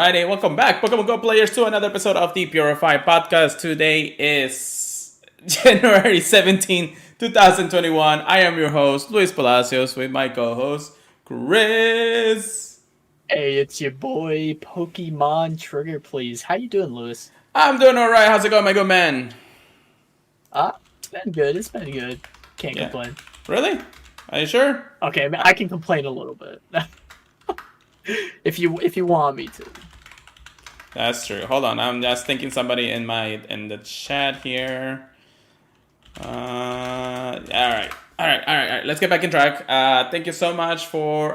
Alrighty, welcome back, Pokemon Go players, to another episode of the Purified Podcast. Today is January 17, 2021. I am your host, Luis Palacios, with my co-host, Chris. Hey, it's your boy, Pokemon Trigger, please. How you doing, Luis? I'm doing alright. How's it going, my good man? It's been good. It's been good. Can't complain. Really? Are you sure? Okay, I can complain a little bit. if you want me to. That's true. Hold on, I'm just thinking somebody in the chat here. All right. Let's get back in track. Thank you so much for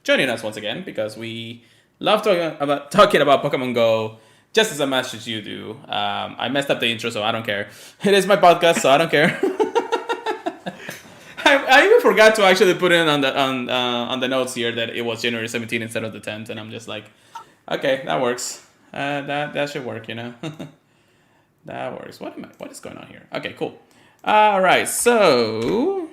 joining us once again, because we love talking about Pokemon Go just as much as you do. I messed up the intro, so I don't care. It is my podcast, so I don't care. I even forgot to actually put in on the notes here that it was January 17th instead of the 10th, and I'm just like, okay, that works. That should work, you know. That works. What is going on here? Okay, cool. All right, so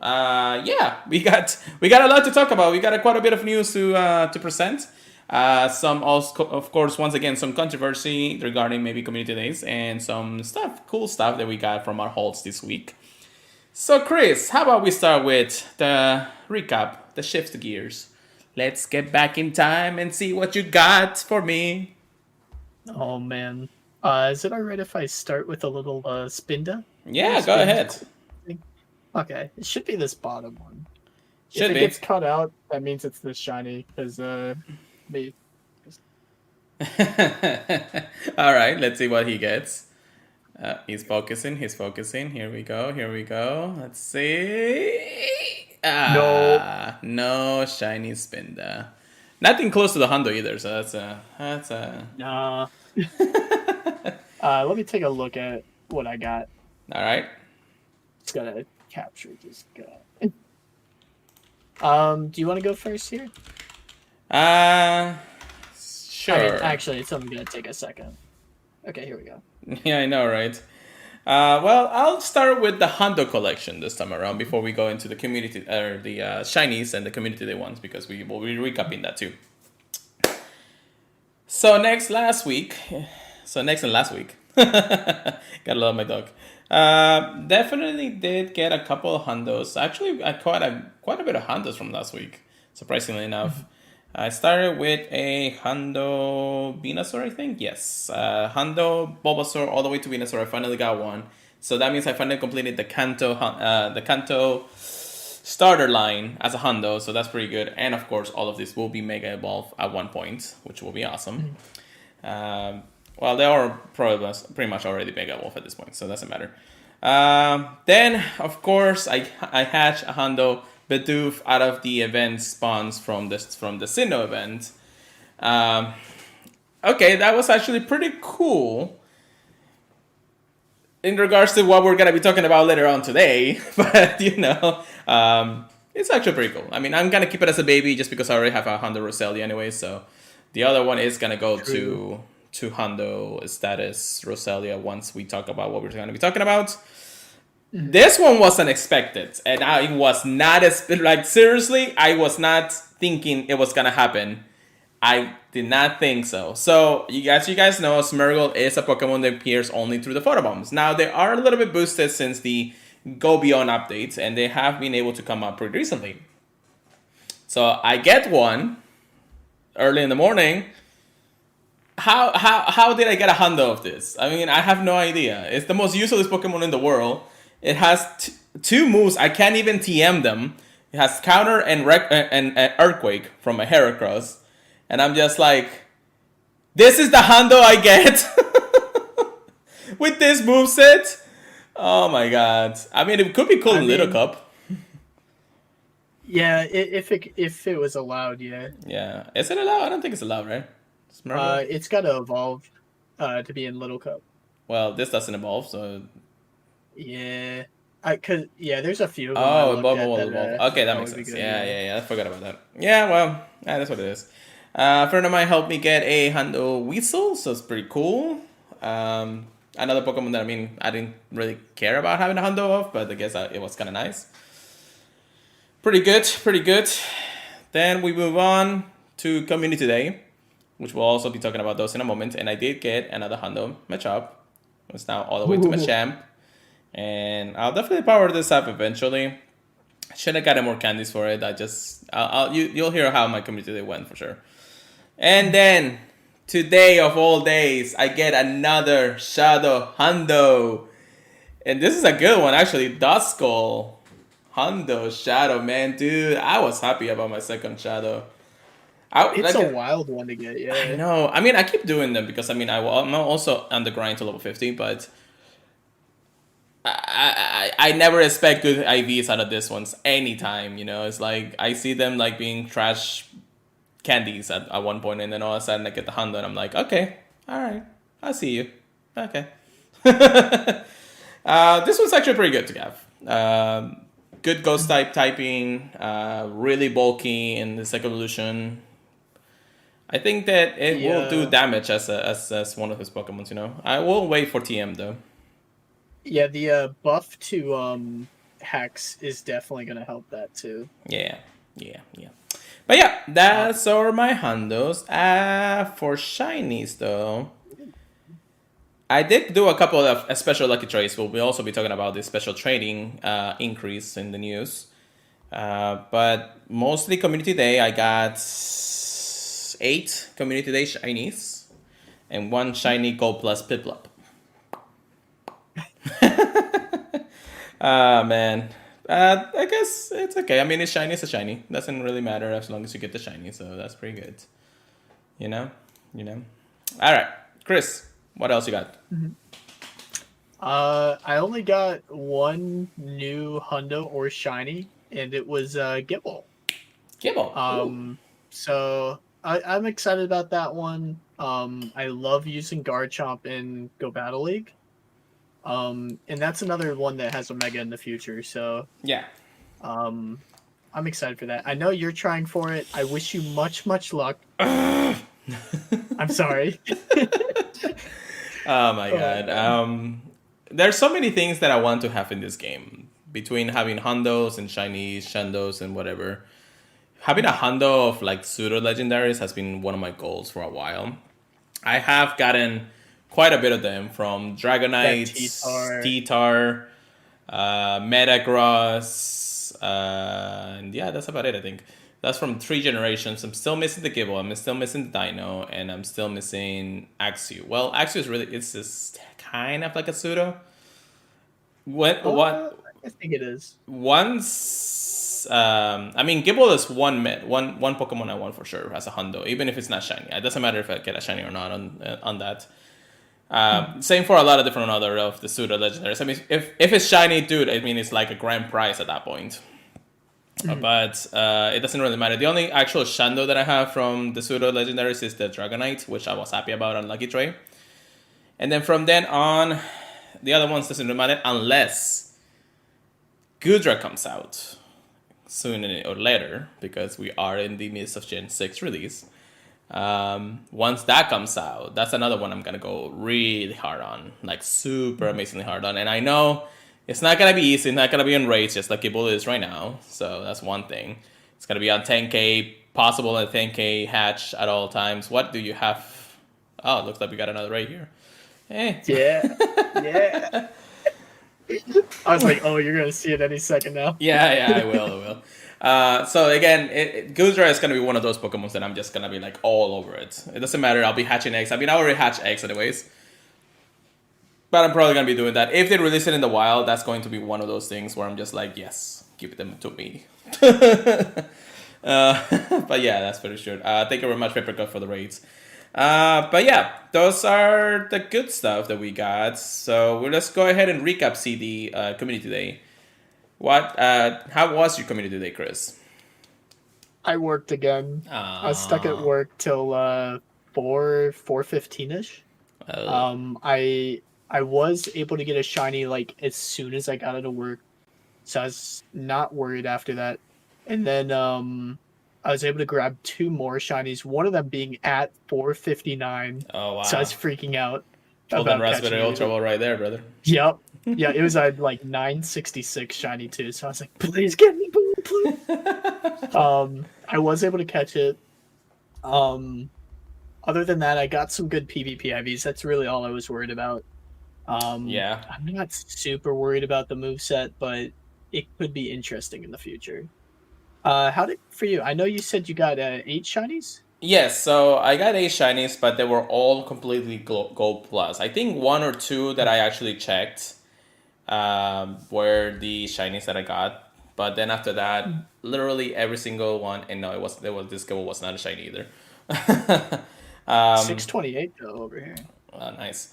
we got a lot to talk about. We got quite a bit of news to present. Some also, of course, once again, some controversy regarding maybe community days, and some cool stuff that we got from our holds this week. So, Chris, how about we start with the recap, the shift gears. Let's get back in time and see what you got for me. Oh, man. Is it alright if I start with a little Spinda? Yeah, go ahead. Okay, it should be this bottom one. If it gets cut out, that means it's this shiny, because me. Alright, let's see what he gets. He's focusing. Here we go. Let's see. No shiny Spinda. Nothing close to the Hondo either, so that's a... Nah. Let me take a look at what I got. Alright. Just gotta capture this guy. Do you want to go first here? Sure. Actually, it's only gonna take a second. Okay, here we go. Yeah, I know, right? Well, I'll start with the Hondo collection this time around before we go into the community, or the shinies and the community day ones, because we will be recapping that too. So next and last week, gotta love my dog. Definitely did get a couple of Hondos. Actually, I caught quite a bit of Hondos from last week, surprisingly enough. I started with a Hondo Venusaur, I think. Yes. Hondo, Bulbasaur, all the way to Venusaur. I finally got one. So that means I finally completed the Kanto starter line as a Hondo. So that's pretty good. And of course, all of this will be Mega Evolve at one point, which will be awesome. Well, they are pretty much already Mega Evolve at this point, so it doesn't matter. Then, of course, I hatched a Hondo Bidoof out of the event spawns from the Sinnoh event. Okay, that was actually pretty cool in regards to what we're gonna be talking about later on today. But it's actually pretty cool. I mean, I'm gonna keep it as a baby just because I already have a Hondo Roselia anyway. So the other one is gonna go to Hondo status Roselia once we talk about what we're gonna be talking about. This one was unexpected, and I was not seriously, I was not thinking it was gonna happen. I did not think so. So, you guys know, Smeargle is a Pokemon that appears only through the photobombs. Now, they are a little bit boosted since the Go Beyond updates, and they have been able to come up pretty recently. So, I get one early in the morning. How did I get a Hondo of this? I mean, I have no idea. It's the most useless Pokemon in the world. It has two moves. I can't even TM them. It has Counter and Earthquake from a Heracross. And I'm just like, this is the Hondo I get? With this moveset? Oh my god. I mean, it could be cool in Little Cup. Yeah, if it was allowed, yeah. Yeah. Is it allowed? I don't think it's allowed, right? It's got to evolve to be in Little Cup. Well, this doesn't evolve, so... Yeah, there's a few of them. Oh, Bubble will evolve. Okay, that makes sense. Yeah. I forgot about that. Yeah, well, that's what it is. A friend of mine helped me get a Hondo Weasel, so it's pretty cool. Another Pokemon that, I didn't really care about having a Hondo of, but I guess it was kind of nice. Pretty good. Then we move on to Community Day. which we'll also be talking about those in a moment. And I did get another Hondo Machop. It's now all the way to Machamp. And I'll definitely power this up eventually. Should have gotten more candies for it. You'll hear how my community day went for sure. And then, today of all days, I get another Shadow Hondo. And this is a good one, actually. Duskull Hondo Shadow, man. Dude, I was happy about my second Shadow. It's a wild one to get, yeah. I know. I mean, I keep doing them because, I mean, I'm also on the grind to level 50, but I never expect good IVs out of this ones anytime, you know? It's like, I see them, like, being trash candies at one point, and then all of a sudden I get the Hondo, and I'm like, okay, alright, I see you. Okay. This one's actually pretty good to have. Good ghost type typing, really bulky in this evolution. I think that it will do damage as one of his Pokemons, you know? I will wait for TM, though. Yeah, the buff to Hex is definitely going to help that, too. Yeah. But yeah, that's all my Hondos. For Shinies, though, I did do a couple of special lucky trades. We'll also be talking about this special trading increase in the news. But mostly Community Day, I got 8 Community Day Shinies and 1 Shiny Gold Plus Piplup. Man. I guess it's okay. I mean, it's shiny, it's a shiny. Doesn't really matter as long as you get the shiny, so that's pretty good. You know? Alright, Chris, what else you got? Mm-hmm. I only got 1 new Hundo or shiny, and it was Gible. So I'm excited about that one. I love using Garchomp in Go Battle League. And that's another one that has Omega in the future, so yeah. I'm excited for that. I know you're trying for it. I wish you much luck. I'm sorry. Oh my god. There's so many things that I want to have in this game. Between having Hondos and Shinies, Shandos, and whatever. Having a Hondo of like pseudo legendaries has been one of my goals for a while. I have gotten quite a bit of them from Dragonite, T-Tar, Metagross, and yeah, that's about it, I think. That's from 3 generations. I'm still missing the Gible, I'm still missing the Dino, and I'm still missing Axew. Well, Axew is really, it's just kind of like a pseudo. I think it is. Once, I mean, Gible is one Pokemon I want for sure as a Hondo, even if it's not shiny. It doesn't matter if I get a shiny or not on that. Same for a lot of different other of the pseudo legendaries. I mean, if it's shiny, dude, I mean, it's like a grand prize at that point. But it doesn't really matter. The only actual Shando that I have from the pseudo legendaries is the Dragonite, which I was happy about on Lucky Tray. And then from then on, the other ones doesn't really matter unless Gudra comes out soon or later, because we are in the midst of Gen 6 release. Once that comes out, that's another one I'm gonna go really hard on, like super amazingly hard on. And I know it's not gonna be easy, not gonna be on raids just like Gible is right now, so that's one thing. It's gonna be on 10k, possible at 10k hatch at all times. What do you have? Oh, it looks like we got another raid here. Hey. Yeah. I was like, oh, you're gonna see it any second now. Yeah, I will. So again, Gudra is going to be one of those Pokemon that I'm just going to be like all over it. It doesn't matter, I'll be hatching eggs. I mean, I already hatch eggs anyways. But I'm probably going to be doing that. If they release it in the wild, that's going to be one of those things where I'm just like, yes, give them to me. But yeah, that's pretty sure. Thank you very much, Papercut, for the raids. But yeah, those are the good stuff that we got. So let's go ahead and recap CD Community Day. How was your Community Day, Chris? I worked again. I was stuck at work till 4:15ish. I was able to get a shiny like as soon as I got out of work, so I was not worried after that. And then I was able to grab 2 more shinies. One of them being at 4:59. Oh wow! So I was freaking out. Golden Raspberry Ultra right there, brother. Yep. Yeah, it was at like 966 shiny too, so I was like, please get me, please. I was able to catch it. Other than that, I got some good PvP IVs. That's really all I was worried about. Yeah. I'm not super worried about the moveset, but it could be interesting in the future. How did for you? I know you said you got 8 shinies. Yes, so I got 8 shinies, but they were all completely gold plus. I think one or two that I actually checked were the shinies that I got. But then after that, literally every single one, and no, this Gible was not a shiny either. 628 though over here. Nice.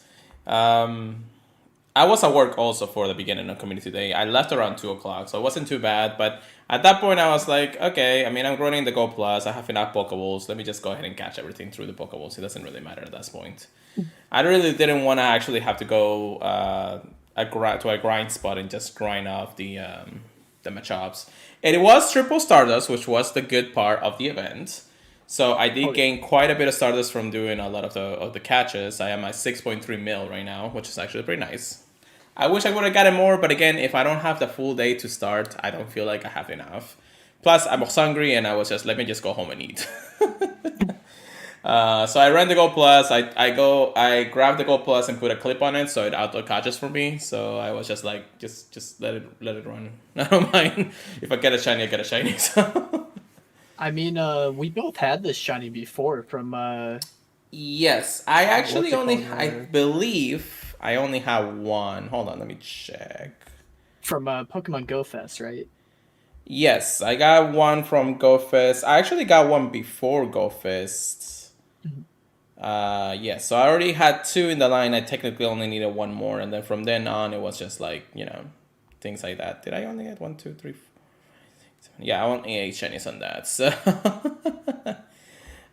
I was at work also for the beginning of community day. I left around 2 o'clock, so it wasn't too bad. But at that point, I was like, okay, I mean, I'm running the Go Plus. I have enough Pokeballs. Let me just go ahead and catch everything through the Pokeballs. It doesn't really matter at that point. I really didn't want to actually have to go to a grind spot and just grind off the Machops. And it was triple Stardust, which was the good part of the event. So I did gain quite a bit of Stardust from doing a lot of the catches. I am at 6.3 mil right now, which is actually pretty nice. I wish I would have gotten more, but again, if I don't have the full day to start, I don't feel like I have enough. Plus, I was hungry and I was just, let me just go home and eat. So I ran the Gold Plus. I grabbed the Gold Plus and put a clip on it so it auto catches for me. So I was just like, just let it run. I don't mind. If I get a shiny, I get a shiny. So. I mean, we both had this shiny before from. Yes, I actually I believe I only have one. Hold on, let me check. From Pokemon Go Fest, right? Yes, I got one from Go Fest. I actually got one before Go Fest. Yes, so I already had 2 in the line. I technically only needed one more, and then from then on, it was just like, things like that. Did I only get 1, 2, 3, 4? Yeah, I want 8 shinies on that. So,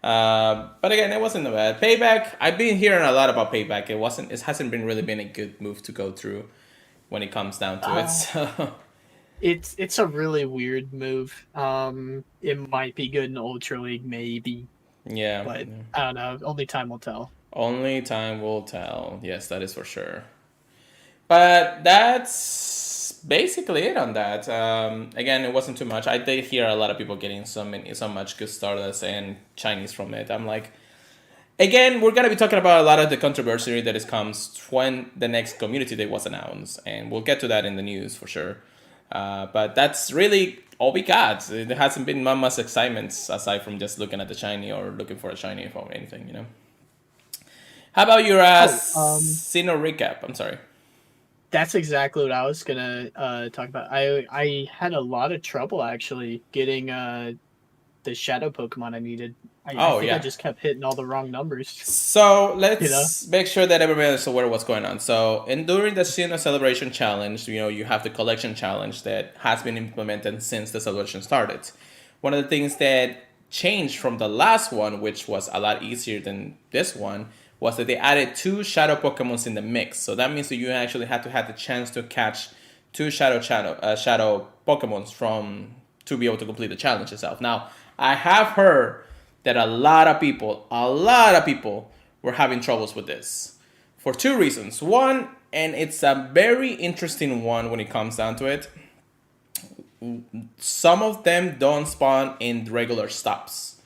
but again, it wasn't bad. Payback. I've been hearing a lot about Payback. It hasn't been really been a good move to go through when it comes down to it. So. It's a really weird move. It might be good in Ultra League, maybe. Yeah, but I don't know. Only time will tell. Only time will tell. Yes, that is for sure. But that's basically it on that. Again, it wasn't too much. I did hear a lot of people getting so much good Stardust and Chinese from it. I'm like, again, we're gonna be talking about a lot of the controversy that comes when the next community day was announced, and we'll get to that in the news for sure. But that's really all we got. There hasn't been much excitement aside from just looking at the shiny or looking for a shiny or anything, How about your Sinnoh recap? I'm sorry. That's exactly what I was gonna talk about. I had a lot of trouble actually getting the shadow Pokemon I needed. I think I just kept hitting all the wrong numbers. So let's make sure that everybody is aware of what's going on. So during the Hoenn Celebration challenge, you have the collection challenge that has been implemented since the celebration started. One of the things that changed from the last one, which was a lot easier than this one, was that they added 2 shadow Pokemons in the mix. So that means that you actually had to have the chance to catch 2 shadow Pokemons to be able to complete the challenge itself. Now, I have heard that a lot of people were having troubles with this for 2 reasons. One, and it's a very interesting one when it comes down to it, some of them don't spawn in regular stops,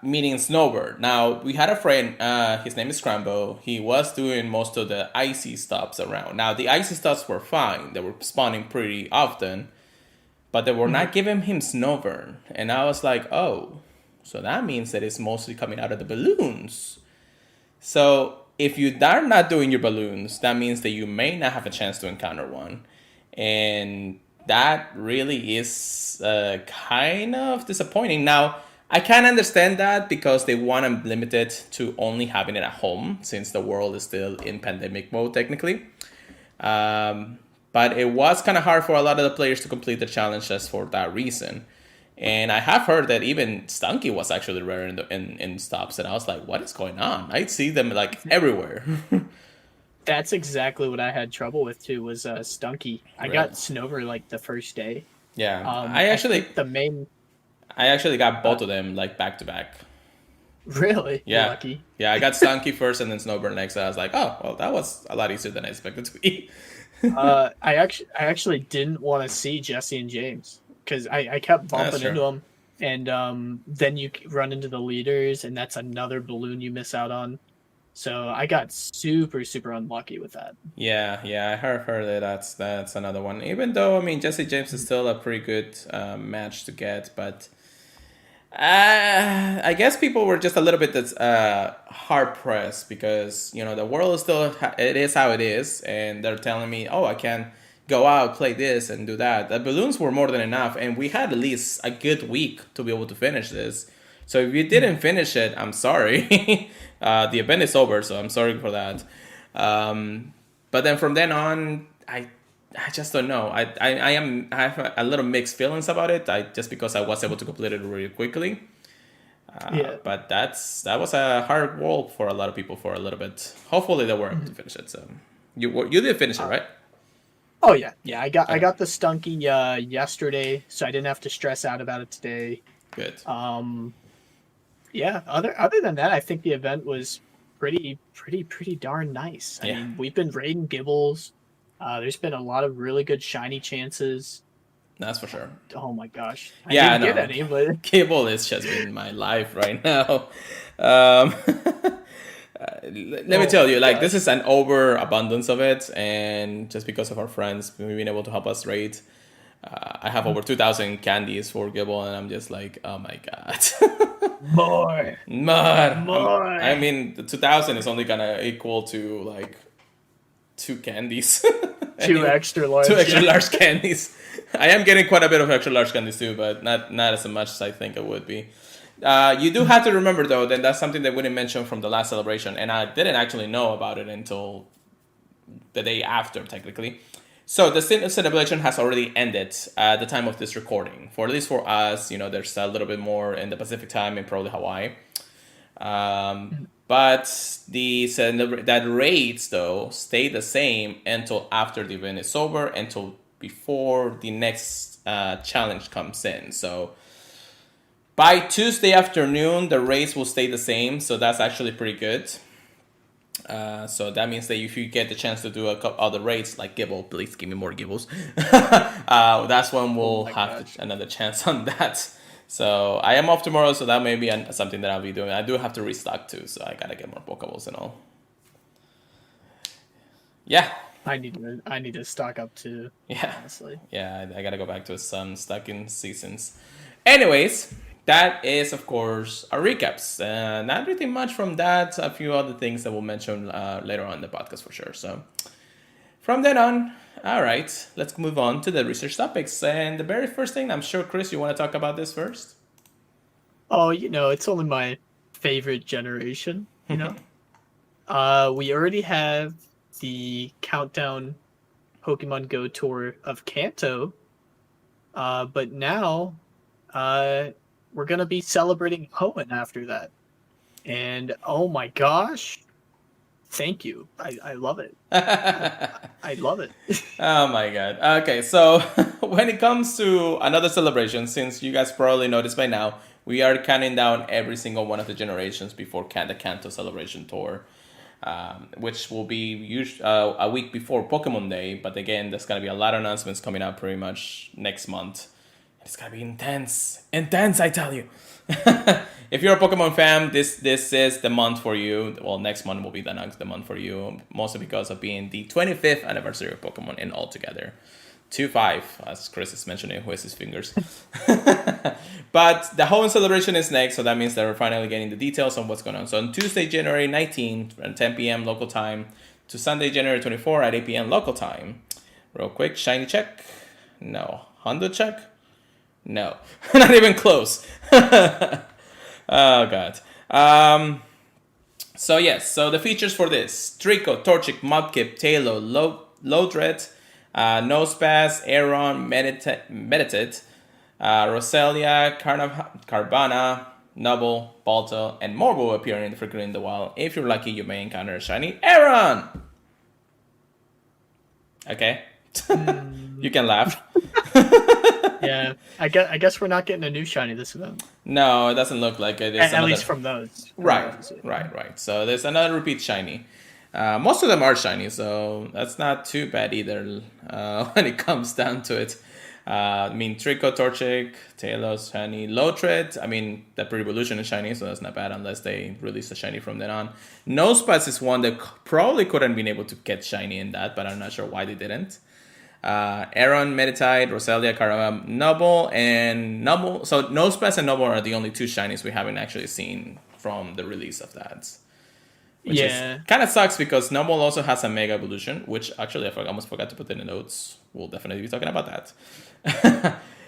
meaning Snowbird. Now, we had a friend, his name is Scrambo. He was doing most of the icy stops around. Now, the icy stops were fine. They were spawning pretty often, but they were not giving him Snowburn. And I was like, oh, so that means that it's mostly coming out of the balloons. So if you are not doing your balloons, that means that you may not have a chance to encounter one. And that really is kind of disappointing. Now, I can understand that because they want to limit it to only having it at home, since the world is still in pandemic mode, technically. But it was kind of hard for a lot of the players to complete the challenge just for that reason. And I have heard that even Stunky was actually rare in stops. And I was like, what is going on? I see them like everywhere. That's exactly what I had trouble with too, was Stunky. I got Snover like the first day. Yeah. I actually got both of them like back to back. Really? Yeah. You're lucky. Yeah, I got Stunky first and then Snowbird next. And I was like, oh, well, that was a lot easier than I expected to be. I actually didn't want to see Jesse and James because I kept bumping into them. and then you run into the leaders, and that's another balloon you miss out on. So I got super, super unlucky with that. Yeah, I heard that that's another one. Even though, I mean, Jesse James is still a pretty good match to get, but I guess people were just a little bit hard pressed because the world is still it is how it is, and they're telling me, oh, I can go out, play this, and do that. The balloons were more than enough, and we had at least a good week to be able to finish this. So if you didn't finish it, I'm sorry. The event is over, so I'm sorry for that. But then from then on, I just don't know. I have a little mixed feelings about it. Just because I was able to complete it really quickly. But that was a hard work for a lot of people for a little bit. Hopefully they were able to finish it. So you did finish it, right? Oh yeah. I got the Stunky yesterday, so I didn't have to stress out about it today. Good. Yeah. Other than that, I think the event was pretty darn nice. I mean, we've been raiding Gibles. There's been a lot of really good shiny chances. That's for sure. Oh my gosh. I didn't get any, but Gible is just in my life right now. Let me tell you, like, this is an overabundance of it, and just because of our friends being able to help us raid, I have over 2,000 candies for Gible, and I'm just like, oh my god. More. I mean, the 2,000 is only gonna equal to like 2 candies. Two extra large candies. I am getting quite a bit of extra large candies too, but not as much as I think it would be. You do have to remember though that that's something that we didn't mention from the last celebration, and I didn't actually know about it until the day after, technically. So the celebration has already ended at the time of this recording. For at least for us, there's a little bit more in the Pacific time and probably Hawaii. But that raids though stay the same until after the event is over, until before the next challenge comes in. So by Tuesday afternoon, the raids will stay the same. So that's actually pretty good. So that means that if you get the chance to do a couple other raids like Gible, please give me more Gibles. That's when we'll have another chance on that. So I am off tomorrow, so that may be something that I'll be doing. I do have to restock too, so I gotta get more Pokeballs and all. Yeah. I need to stock up too. Yeah. Honestly. Yeah, I gotta go back to some stocking seasons. Anyways, that is, of course, our recaps. Not really much from that. A few other things that we'll mention later on in the podcast for sure. So from then on, all right, let's move on to the research topics. And the very first thing, I'm sure, Chris, you want to talk about this first? Oh, it's only my favorite generation, we already have the Countdown Pokemon Go Tour of Kanto. But now we're going to be celebrating Hoenn after that. And oh my gosh, thank you. I love it. I love it. Oh my god. Okay, so when it comes to another celebration, since you guys probably noticed by now, we are counting down every single one of the generations before the Kanto Celebration Tour, which will be a week before Pokemon Day. But again, there's going to be a lot of announcements coming out pretty much next month. It's going to be intense. Intense, I tell you. If you're a Pokemon fan, this is the month for you. Well, next month will be the month for you, mostly because of being the 25th anniversary of Pokemon and altogether. 2-5, as Chris is mentioning, who has his fingers. But the Hoenn Celebration is next, so that means that we're finally getting the details on what's going on. So on Tuesday, January 19th, at 10 p.m. local time, to Sunday, January 24th at 8 p.m. local time. Real quick, shiny check. No. Hondo check. No. Not even close. Oh, God. So, yes. So, the features for this. Trico, Torchic, Mudkip, Tailo, Lodred, Nosepass, Aeron, Meditate, Roselia, Carvana, Nubble, Balto, and more will appear in the frequently in the wild. If you're lucky, you may encounter a shiny Aeron! Okay. You can laugh. Yeah, I guess we're not getting a new shiny this event. No, it doesn't look like it. At least from those. Right. So there's another repeat shiny. Most of them are shiny, so that's not too bad either when it comes down to it. I mean, Trico, Torchic, Talos, Shiny, Lotred. I mean, that pre-evolution is shiny, so that's not bad unless they release the shiny from then on. Nosepass is one that probably couldn't been able to get shiny in that, but I'm not sure why they didn't. Aron, Meditite, Roselia, Karama, Noble, and Noble. So Nosepass and Noble are the only two shinies we haven't actually seen from the release of that. Which is kind of sucks because Noble also has a Mega Evolution, which actually I almost forgot to put in the notes. We'll definitely be talking about that.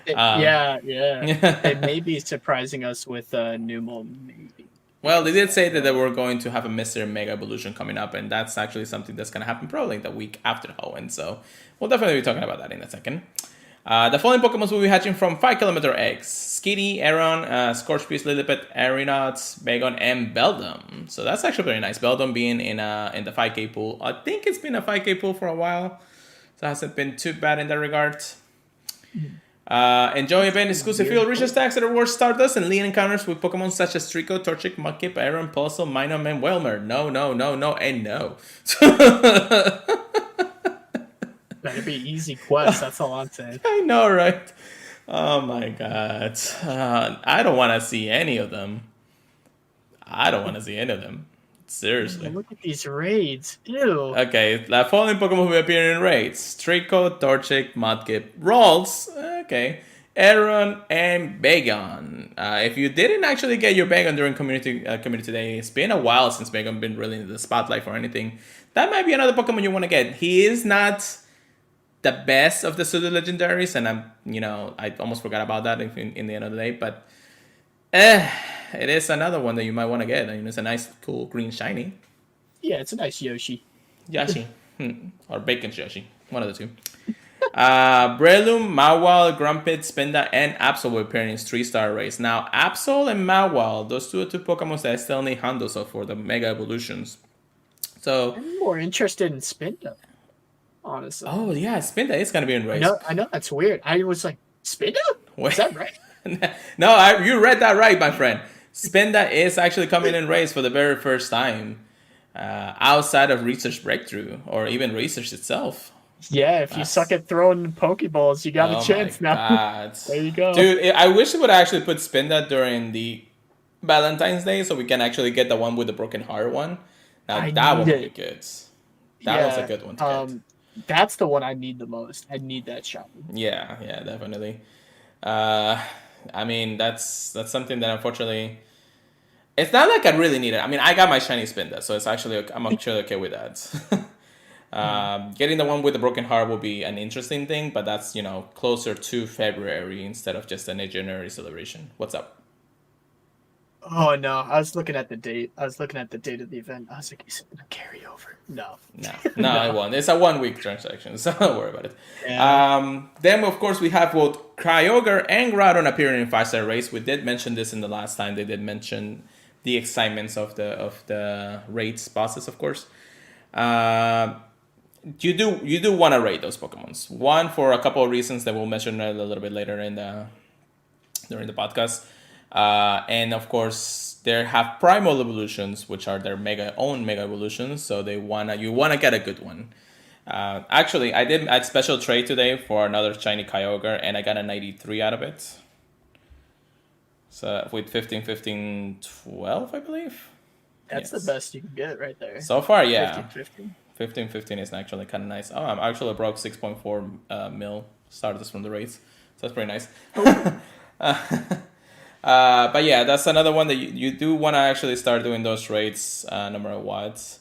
Yeah. It may be surprising us with Numel, maybe. Well, they did say that they were going to have a Mr. Mega Evolution coming up, and that's actually something that's going to happen probably the week after Hoenn. So we'll definitely be talking about that in a second. The following Pokemon will be hatching from 5 kilometer eggs: Skitty, Aron, Scorchbeast, Lilliput, Aeronauts, Bagon, and Beldum. So that's actually very nice. Beldum being in the 5K pool. I think it's been a 5K pool for a while, so it hasn't been too bad in that regard. Enjoy event exclusive field research stacks that reward Stardust and lead encounters with Pokemon such as Trico, Torchic, Mudkip, Aron, Pulsel, Minun, and Whelmer. No, and no. Better be easy quest, that's all I'm saying. I know, right? Oh my god. I don't want to see any of them. Seriously. Look at these raids. Ew. Okay, the following Pokemon will be appearing in raids: Trico, Torchic, Mudkip, Rolls, okay, Aron, and Bagon. If you didn't actually get your Bagon during community day, it's been a while since Bagon been really in the spotlight for anything. That might be another Pokemon you want to get. He is not the best of the pseudo legendaries, and I almost forgot about that in the end of the day, but it is another one that you might want to get. I mean, it's a nice, cool green shiny. Yeah, it's a nice Yoshi. Or Bacon Yoshi, one of the two. Breloom, Mawile, Grumpit, Spinda, and Absol will appear in his 3-star race. Now, Absol and Mawile, those two are two Pokemon that I still need Hundos of for the Mega Evolutions. So I'm more interested in Spinda, honestly. Oh yeah, Spinda is gonna be in race. I know that's weird. I was like, Spinda? Is that right? No, you read that right, my friend. Spinda is actually coming in race for the very first time, outside of Research Breakthrough or even Research itself. Yeah, if you suck at throwing Pokeballs, you got a chance now. There you go. Dude, I wish it would actually put Spinda during the Valentine's Day so we can actually get the one with the broken heart one. Now that one would be good. That was a good one to get. That's the one I need the most. I need that shot. Yeah, definitely. I mean, that's something that unfortunately, it's not like I really need it. I mean, I got my shiny Spinda, so I'm actually okay with that. Getting the one with the broken heart will be an interesting thing, but that's closer to February instead of just a January celebration. What's up? Oh no, I was looking at the date. of the event. I was like, is it gonna carry over? No, it won't. It's a 1 week transaction, so don't worry about it. Yeah. Then of course we have both Kyogre and Groudon appearing in 5-star race. We did mention this in the last time. They did mention the excitements of the raids bosses, of course. You do want to raid those Pokemons. One, for a couple of reasons that we'll mention a little bit later during the podcast. And of course, they have primal evolutions, which are their own mega evolutions. So you wanna get a good one. Actually, I did a special trade today for another shiny Kyogre, and I got a 93 out of it. So with 15, 15, 12, I believe. That's the best you can get right there. So far, yeah. 15, 15. 15, 15 is actually kind of nice. Oh, I'm actually broke 6.4 mil Stardust from the race. So that's pretty nice. But yeah, that's another one that you do want to actually start doing those raids, no matter what.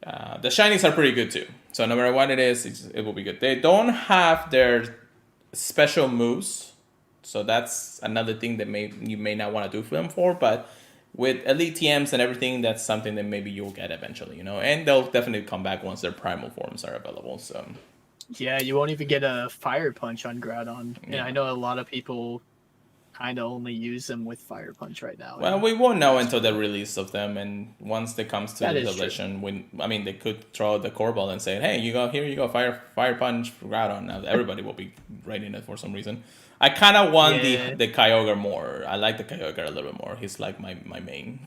The shinies are pretty good too. So no matter what it is, it will be good. They don't have their special moves. So that's another thing that you may not want to do for them for. But with Elite TMs and everything, that's something that maybe you'll get eventually, And they'll definitely come back once their primal forms are available. So yeah, you won't even get a Fire Punch on Groudon. Yeah. And I know a lot of people kind of only use them with Fire Punch right now. Well, we won't know until the release of them, and once it comes to the celebration, they could throw the core ball and say, "Hey, here you go, Fire Punch for Groudon." Now everybody will be writing it for some reason. I kind of want the Kyogre more. I like the Kyogre a little bit more. He's like my main.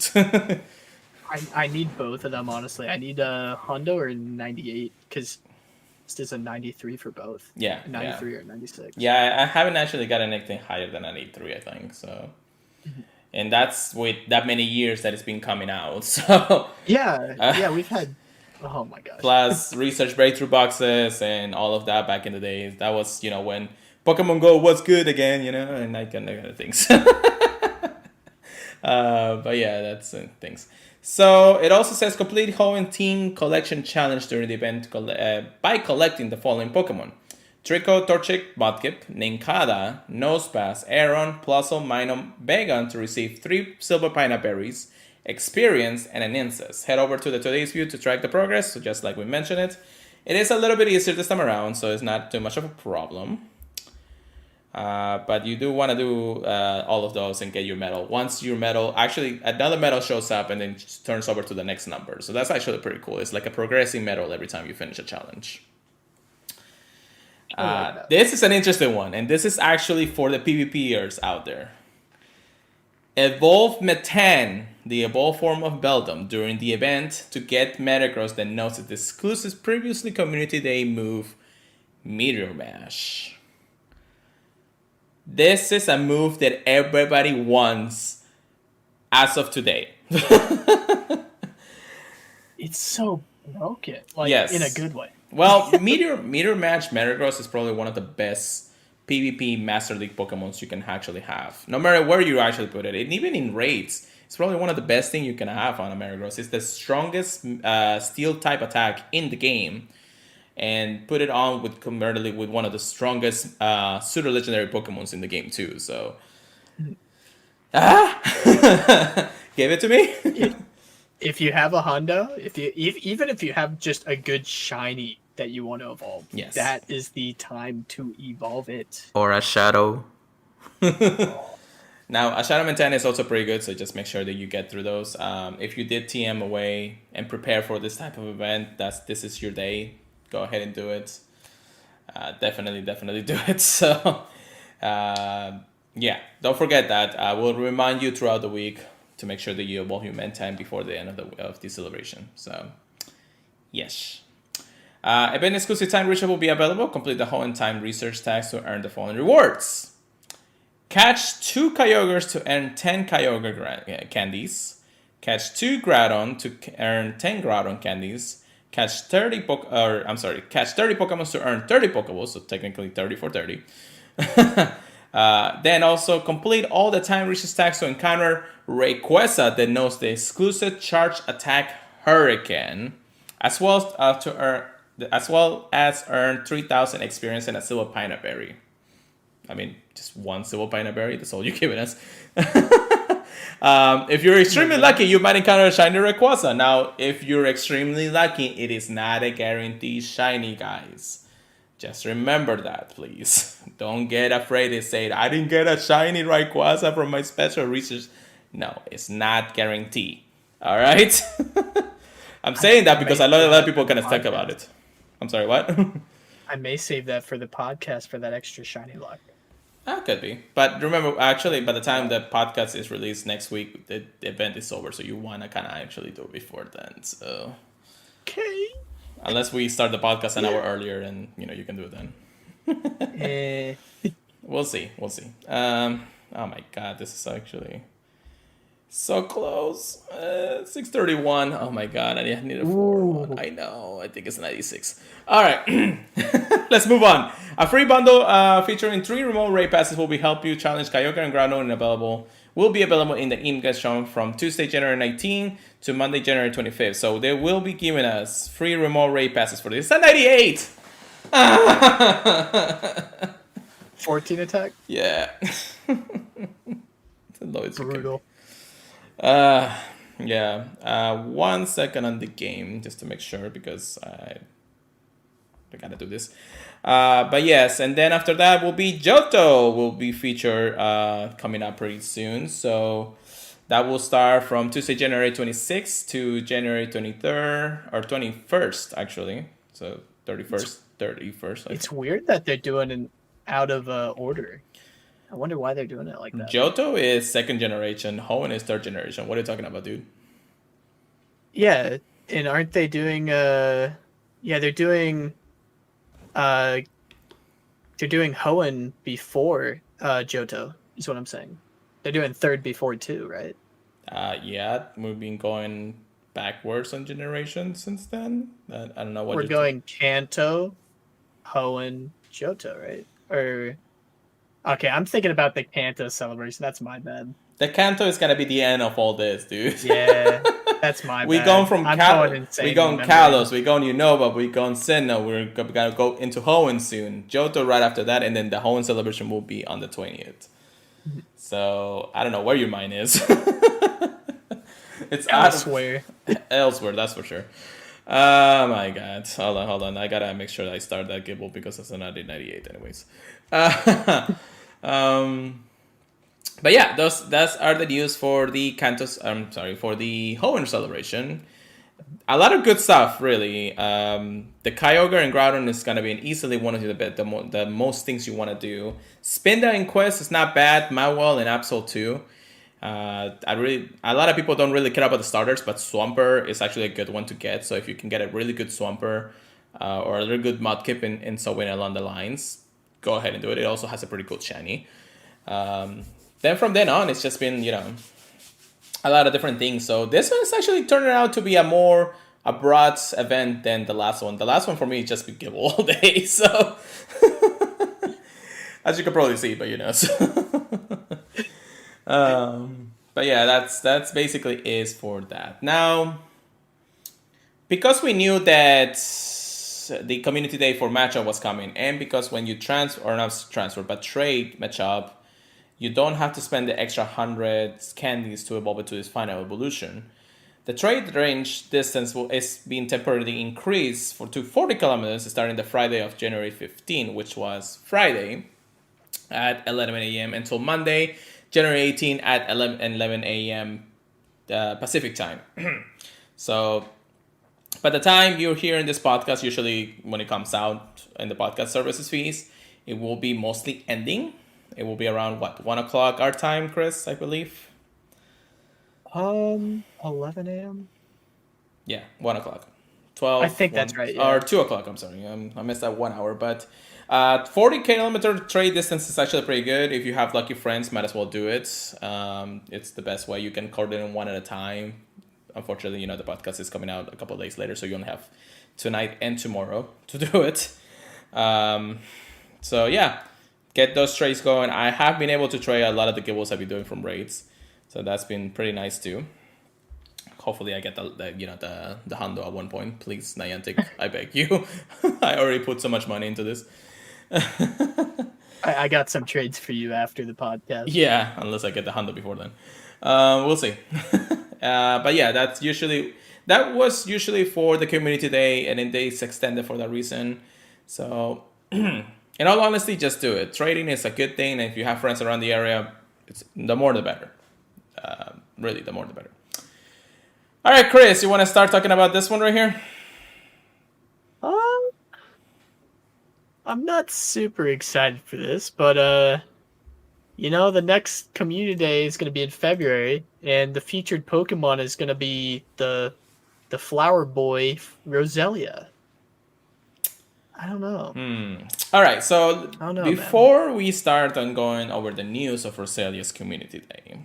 I need both of them, honestly. I need a Hundo or 98 because is a 93 for both. Yeah, 93 or 96. Yeah, I haven't actually got anything higher than an 83, I think. So, and that's with that many years that it's been coming out. So Yeah, we've had. Oh my gosh. plus research breakthrough boxes and all of that back in the days. That was when Pokemon Go was good again, and that kind of things. But yeah, that's things. So it also says complete Hoenn Team Collection Challenge during the event by collecting the following Pokemon: Trico, Torchic, Mudkip, Nincada, Nosepass, Aeron, Plusle, Minun, Bagon to receive 3 Silver Pineapple Berries, Experience, and an Incest. Head over to the Today's View to track the progress, so just like we mentioned it. It is a little bit easier this time around, so it's not too much of a problem. But you do want to do all of those and get your medal. Once your medal, actually another medal shows up and then turns over to the next number. So that's actually pretty cool. It's like a progressing medal every time you finish a challenge. This is an interesting one, and this is actually for the PvPers out there. Evolve Metan, the evolved form of Beldum, during the event to get Metagross that knows its exclusive previously Community Day move, Meteor Mash. This is a move that everybody wants as of today. It's so broken, yes. In a good way. Well, Meteor Mash Metagross is probably one of the best PvP Master League Pokemons you can actually have. No matter where you actually put it. And even in raids, it's probably one of the best things you can have on a Metagross. It's the strongest steel type attack in the game. And put it on with comparatively with one of the strongest pseudo legendary Pokemons in the game too. So, give it to me. If you have a Hondo, even if you have just a good shiny that you want to evolve, yes, that is the time to evolve it. Or a Shadow. Now, a Shadow Mentan is also pretty good, so just make sure that you get through those. If you did TM away and prepare for this type of event, this is your day. Go ahead and do it. Definitely do it. So, yeah, don't forget that. I will remind you throughout the week to make sure that you evolve your Mentan before the end of the celebration. So, yes. Event exclusive time research will be available. Complete the Hoenn time research tags to earn the following rewards. Catch 2 Kyogres to earn 10 Kyogre candies. Catch 2 Groudon to earn 10 Groudon candies. Catch 30 Pokemon to earn 30 Pokeballs, so technically 30 for 30. Then also complete all the time research tags to encounter Rayquaza that knows the exclusive Charge Attack Hurricane, as well as earn 3,000 experience and a Silver Pineapple Berry. I mean, just one Silver Pineapple Berry, that's all you're giving us. If you're extremely lucky, you might encounter a shiny Rayquaza. Now, if you're extremely lucky, it is not a guaranteed shiny, guys. Just remember that, please. Don't get afraid and say, I didn't get a shiny Rayquaza from my special research. No, it's not guaranteed. All right? I'm saying that because I know a lot of people are going to think about it. I'm sorry, what? I may save that for the podcast for that extra shiny luck. That could be. But remember, actually, by the time the podcast is released next week, the event is over. So you want to kind of actually do it before then. So, okay. Unless we start the podcast an hour earlier and, you can do it then. We'll see. Oh my God, this is actually so close. 6:31. Oh my God, I need a 4. I know. I think it's 96. All right. Let's move on. A free bundle featuring 3 remote raid passes will help you challenge Kyogre and Groudon and will be available in the email shown from Tuesday, January 19 to Monday, January 25th. So they will be giving us free remote raid passes for this. It's a 98! 14 attack? Yeah. It's brutal. Yeah. 1 second on the game just to make sure because I gotta do this. But yes, and then after that will be Johto will be featured coming up pretty soon. So that will start from Tuesday, January 26th to January 23rd or 21st actually. So 31st. It's weird that they're doing an out of order. I wonder why they're doing it like that. Johto is 2nd generation. Hoenn is 3rd generation. What are you talking about, dude? Yeah, and aren't they doing? Yeah, they're doing Uh, they're doing Hoenn before Johto, is what I'm saying. They're doing third before two, right? Yeah, we've been going backwards on generations since then. I don't know what We're you're going Kanto, Hoenn, Johto, right? Or okay, I'm thinking about the Kanto celebration. That's my bad. The Kanto is gonna be the end of all this, dude. Yeah, that's my We bad. going from I'm going insane. we going Kalos, we going Unova, we going Sinnoh. We're gonna go into Hoenn soon. Johto right after that, and then the Hoenn celebration will be on the 20th. So I don't know where your mind is. It's Elsewhere. Elsewhere, that's for sure. Oh my god. Hold on. I gotta make sure that I start that Gible because it's another 98 anyways. But yeah, that's are the news for the for the Hoenn celebration. A lot of good stuff, really. The Kyogre and Groudon is gonna be easily one of the most things you want to do. Spinda and Quest is not bad. Mawile and Absol too. A lot of people don't really care about the starters, but Swampert is actually a good one to get. So if you can get a really good Swampert or a really good Mudkip in somewhere along the lines, go ahead and do it. It also has a pretty cool shiny. Then from then on, it's just been, a lot of different things. So this one is actually turning out to be a broad event than the last one. The last one for me just been Gible all day. So as you can probably see, but but yeah, that's basically is for that. Now, because we knew that the community day for matchup was coming, and because when you trade matchup, you don't have to spend the extra 100 candies to evolve it to this final evolution. The trade range distance is being temporarily increased to 40 kilometers starting the Friday of January 15, which was Friday at 11 a.m. until Monday, January 18 at 11 a.m. Pacific time. So by the time you're hearing this podcast, usually when it comes out in the podcast services fees, it will be mostly ending. It will be around 1 o'clock our time, Chris, I believe. 11 a.m. Yeah, 1 o'clock. 12. I think that's right. Yeah. Or 2 o'clock. I'm sorry, I missed that 1 hour. But 40 kilometer trade distance is actually pretty good. If you have lucky friends, might as well do it. It's the best way. You can coordinate one at a time. Unfortunately, the podcast is coming out a couple of days later, so you only have tonight and tomorrow to do it. So yeah, get those trades going. I have been able to trade a lot of the Gibles I've been doing from raids, so that's been pretty nice too. Hopefully I get the Hundo at one point. Please, Niantic, I beg you. I already put so much money into this. I got some trades for you after the podcast. Yeah, unless I get the Hundo before then. We'll see. But yeah, that was usually for the community day, and then they extended for that reason. So, in all honesty, just do it. Trading is a good thing, and if you have friends around the area, the more the better. Really, the more the better. All right, Chris, you want to start talking about this one right here? I'm not super excited for this, but the next community day is going to be in February, and the featured Pokemon is going to be the flower boy Roselia. I don't know. All right, so before we start on going over the news of Roselia's community day,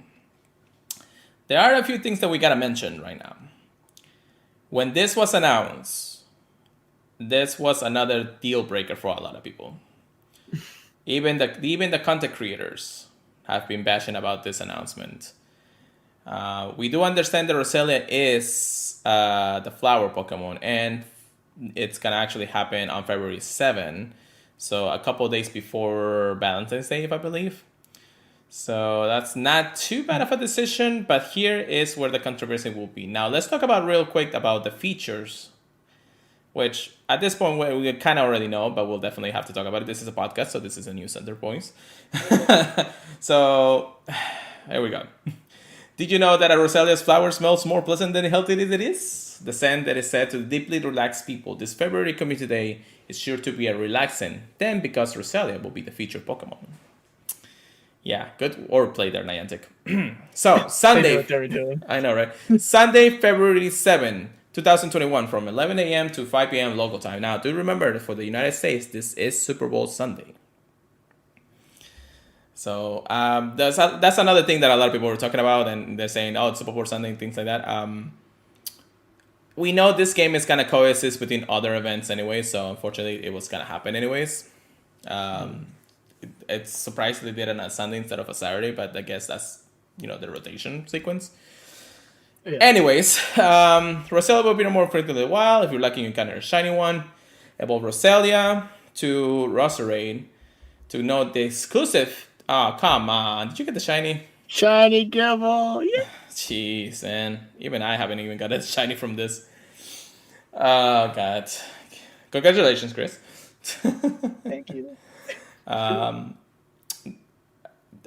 there are a few things that we gotta mention right now. When this was announced, this was another deal breaker for a lot of people. Even the content creators have been bashing about this announcement. We do understand that Roselia is the flower Pokemon, and it's gonna actually happen on February 7, so a couple of days before Valentine's Day, if I believe. So that's not too bad of a decision, but here is where the controversy will be. Now let's talk about real quick about the features, which at this point we kind of already know, but we'll definitely have to talk about it. This is a podcast, so this is a new center points. So here we go. Did you know that a Roselia's flower smells more pleasant than healthy as it is? The scent that is said to deeply relax people. This February community day is sure to be a relaxing, then because Roselia will be the featured Pokemon. Yeah, good wordplay there, Niantic. So, Sunday. They know what they were doing. I know, right? Sunday, February 7, 2021 from 11 a.m. to 5 p.m. local time. Now, do remember that for the United States, this is Super Bowl Sunday. So that's another thing that a lot of people were talking about, and they're saying, oh, it's Super Bowl Sunday and things like that. We know this game is going to coexist between other events anyway, so unfortunately it was going to happen anyways. It's surprised they did it on a Sunday instead of a Saturday, but I guess that's, the rotation sequence. Yeah. Anyways, Roselia will be more frequently wild. If you're lucky, you encounter a shiny one. Evolve Roselia to Roserade to note the exclusive. Oh, come on. Did you get the shiny? Shiny Gible. Yeah. Jeez, man. Even I haven't even got a shiny from this. Oh, God. Congratulations, Chris. Thank you.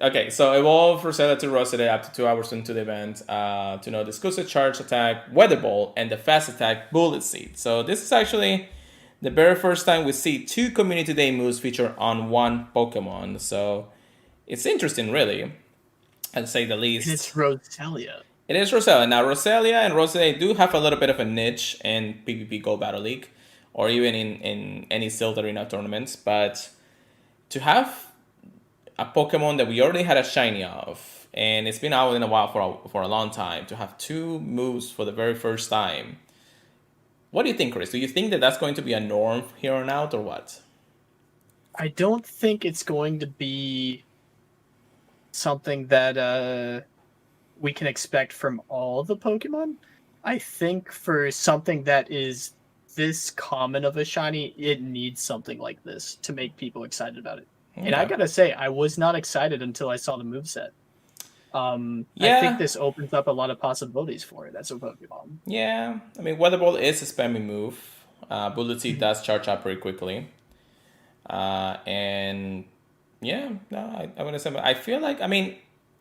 Okay, so evolve Roselia to Roserade up to 2 hours into the event to know the exclusive charge attack, Weather Ball, and the fast attack, Bullet Seed. So this is actually the very first time we see 2 Community Day moves featured on one Pokemon. So it's interesting, really, to say the least. And it's Roselia. It is Roselia. Now, Roselia and Roserade do have a little bit of a niche in PvP Go Battle League, or even in any Silph Arena tournaments. But to have a Pokemon that we already had a shiny of, and it's been out in a while for a long time, to have 2 moves for the very first time. What do you think, Chris? Do you think that that's going to be a norm here on out, or what? I don't think it's going to be something that we can expect from all the Pokemon. I think for something that is this common of a shiny, it needs something like this to make people excited about it. Okay. And I gotta say, I was not excited until I saw the moveset. I think this opens up a lot of possibilities for it as a Pokemon. Yeah, I mean, Weather Ball is a spammy move. Bullet Seed does charge up pretty quickly. And yeah, no, I want to say, I feel like, I mean,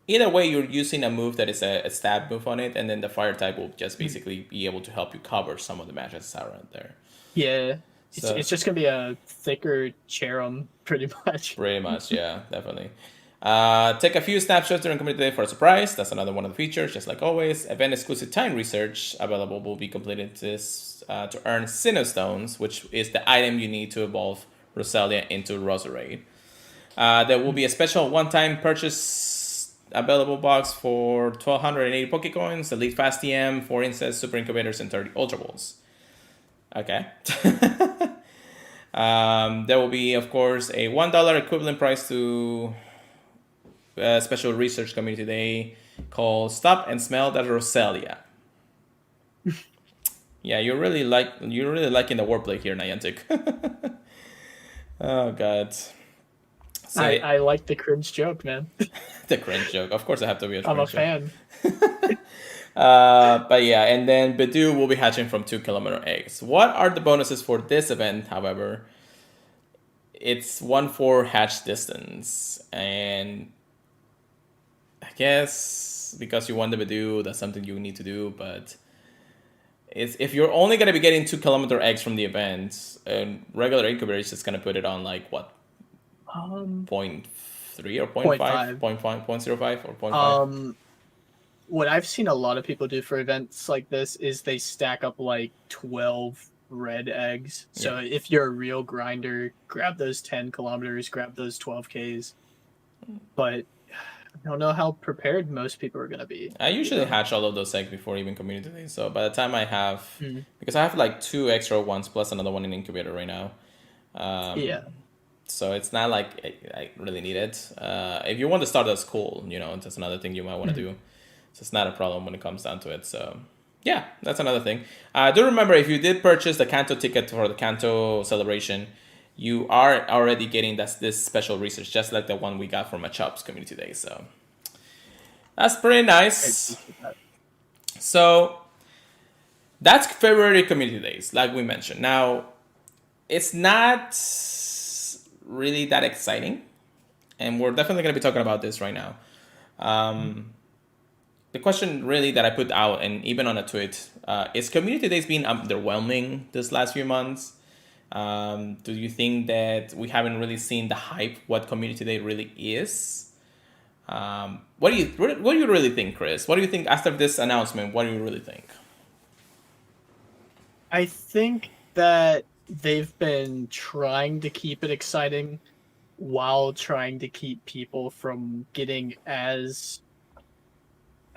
either way, you're using a move that is a stab move on it, and then the fire type will just basically be able to help you cover some of the matches around there. Yeah. So, it's just going to be a thicker Cherum, pretty much. Pretty much, yeah, definitely. Take a few snapshots during Community Day for a surprise. That's another one of the features, just like always. Event exclusive time research available will be completed to earn Sinnoh, which is the item you need to evolve Roselia into Roserade. There will be a special one-time purchase available box for 1,280 Pokecoins, Elite Fast TM, 4 Incest, Super Incubators, and 30 Ultra Balls. Okay. There will be, of course, a $1 equivalent price to a special research Community Day called Stop and Smell the Roselia. Yeah, you're really liking the wordplay here, Niantic. Oh, God. So, I like the cringe joke, man. The cringe joke. Of course I have to be a I'm a fan. But yeah, and then Bidoof will be hatching from 2-kilometer eggs. What are the bonuses for this event, however? It's 1-4 hatch distance. And I guess because you won the Bidoof, that's something you need to do. But if you're only going to be getting 2-kilometer eggs from the event, regular incubator is just going to put it on like what? 0.3 or 0.5? 0.05 or 0.5? What I've seen a lot of people do for events like this is they stack up like 12 red eggs. Yeah. So if you're a real grinder, grab those 10 kilometers, grab those 12Ks. But I don't know how prepared most people are going to be. I usually hatch all of those eggs before even Community Day. So by the time I have... Because I have like 2 extra ones plus another one in incubator right now. Yeah. So it's not like I really need it. If you want to start, that's cool. That's another thing you might want to do. So it's not a problem when it comes down to it. So yeah, that's another thing. Do remember, if you did purchase the Kanto ticket for the Kanto Celebration, you are already getting this special research, just like the one we got from Machop's Community Day. So that's pretty nice. So that's February Community Days, like we mentioned. Now, it's not really that exciting, and we're definitely going to be talking about this right now. The question really that I put out, and even on a tweet, is Community Days being underwhelming this last few months? Do you think that we haven't really seen the hype what Community Day really is? What do you really think, Chris? What do you think after this announcement? What do you really think? I think that they've been trying to keep it exciting while trying to keep people from getting as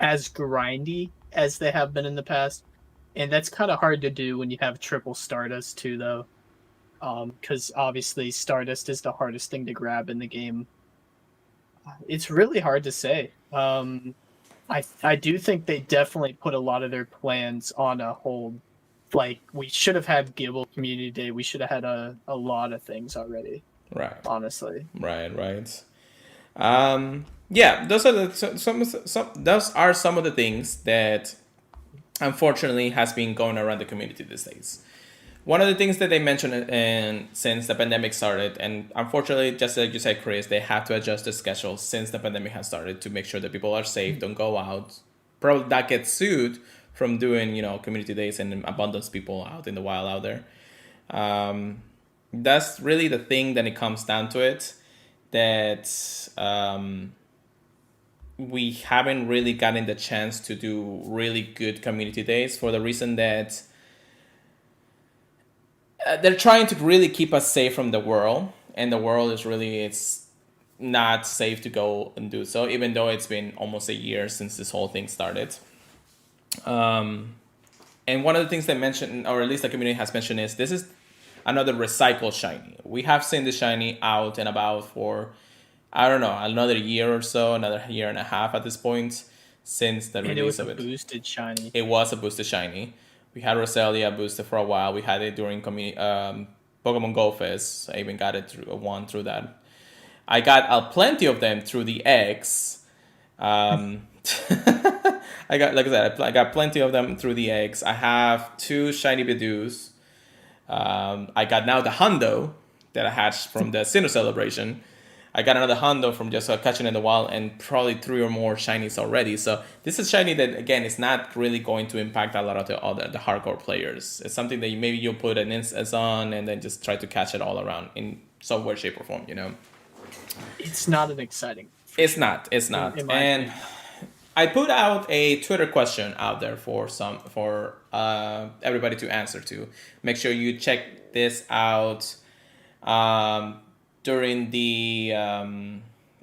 grindy as they have been in the past. And that's kind of hard to do when you have triple Stardust too, though. Because obviously Stardust is the hardest thing to grab in the game. It's really hard to say. I do think they definitely put a lot of their plans on a hold. Like, we should have had Gible Community Day. We should have had a lot of things already, Right. honestly. Right. Yeah, those are those are some of the things that unfortunately has been going around the community these days. One of the things that they mentioned since the pandemic started, and unfortunately, just like you said, Chris, they have to adjust the schedule since the pandemic has started to make sure that people are safe, don't go out, probably not get sued from doing, community days and abundance people out in the wild out there. That's really the thing that it comes down to it, that we haven't really gotten the chance to do really good community days for the reason that they're trying to really keep us safe from the world, and the world is really, it's not safe to go and do so, even though it's been almost a year since this whole thing started. And one of the things they mentioned, or at least the community has mentioned, is this is another recycled shiny. We have seen the shiny out and about for, I don't know, another year or so, another year and a half at this point since the release of it. And it was a boosted shiny. It was a boosted shiny. We had Roselia boosted for a while. We had it during Pokemon Go Fest. I even got it through that. I got plenty of them through the X. I got plenty of them through the eggs. I have 2 shiny Bidoos. I got now the Hundo that I hatched from the Hoenn Celebration. I got another Hundo from just catching in the wild, and probably 3 or more shinies already. So this is shiny that, again, is not really going to impact a lot of the hardcore players. It's something that maybe you'll put an instance on and then just try to catch it all around in some way, shape, or form. It's not an exciting. It's not. And opinion. I put out a Twitter question out there for everybody to answer to. Make sure you check this out during the.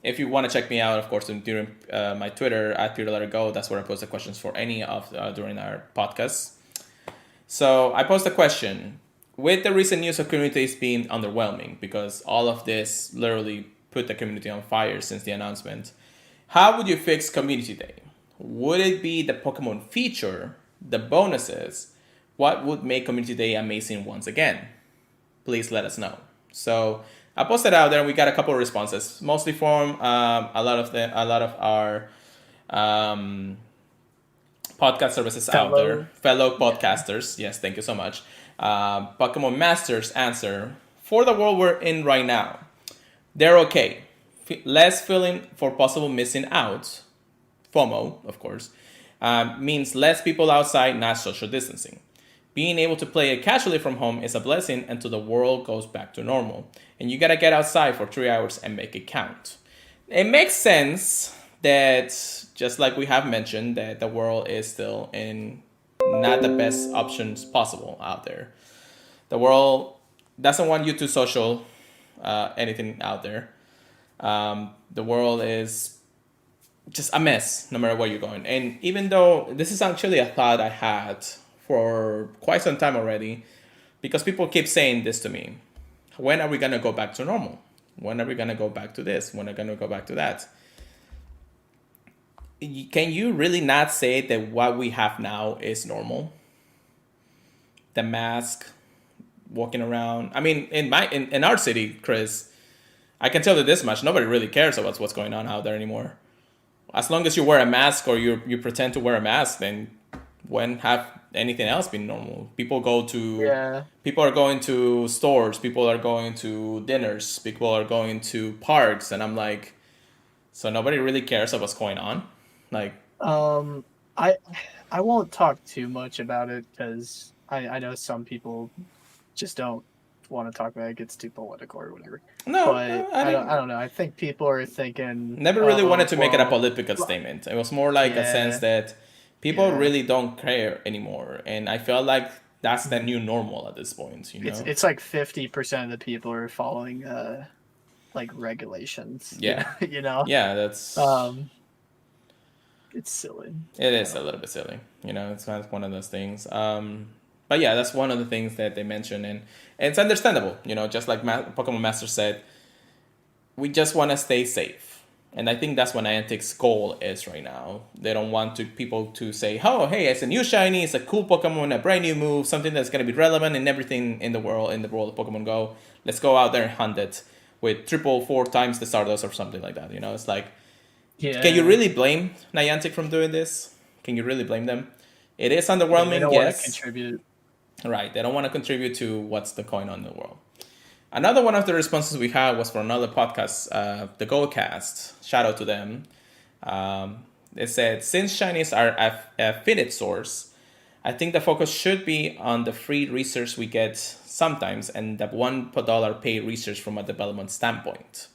If you want to check me out, of course, during my Twitter at PeterLetterGo. That's where I post the questions for any of during our podcasts. So I posed a question. With the recent news of communities being underwhelming, because all of this literally put the community on fire since the announcement, how would you fix Community Day? Would it be the Pokemon feature, the bonuses? What would make Community Day amazing once again? Please let us know. So I posted out there, and we got a couple of responses, mostly from a lot of our podcast services out there, fellow podcasters. Yes, thank you so much. Pokemon Masters answer, for the world we're in right now, they're okay. Less feeling for possible missing out, FOMO, of course, means less people outside, not social distancing. Being able to play it casually from home is a blessing until the world goes back to normal. And you gotta get outside for 3 hours and make it count. It makes sense that, just like we have mentioned, that the world is still in not the best options possible out there. The world doesn't want you to social anything out there. The world is just a mess no matter where you're going. And even though this is actually a thought I had for quite some time already, because people keep saying this to me, when are we going to go back to normal? When are we going to go back to this? When are we going to go back to that? Can you really not say that what we have now is normal? The mask, walking around. I mean, in our city, Chris, I can tell you this much: nobody really cares about what's going on out there anymore. As long as you wear a mask or you pretend to wear a mask, then when have anything else been normal? People are going to stores, people are going to dinners, people are going to parks, and I'm like, so nobody really cares about what's going on? Like, I won't talk too much about it because I know some people just don't want to talk about it. It gets too political or whatever. No, but I don't know. I think people are thinking. Never really wanted to make it a political statement. It was more like a sense that people really don't care anymore, and I felt like that's the new normal at this point, you know? It's like 50% of the people are following like regulations. Yeah. You know. Yeah, that's It's silly. it is a little bit silly. You know, it's kind of one of those things. But yeah, that's one of the things that they mention, and it's understandable. You know, just like Pokemon Master said, we just want to stay safe, and I think that's what Niantic's goal is right now. They don't want people to say, "Oh, hey, it's a new shiny, it's a cool Pokemon, a brand new move, something that's going to be relevant in everything in the world of Pokemon Go. Let's go out there and hunt it with 4 times the Stardust or something like that." You know, it's like, can you really blame Niantic from doing this? Can you really blame them? It is underwhelming. They don't yes. Want to contribute. Right, they don't want to contribute to what's going on in the world. Another one of the responses we had was for another podcast, the Goldcast. Shout out to them. They said, since shinies are a finite source, I think the focus should be on the free research we get sometimes and the $1 paid research from a development standpoint.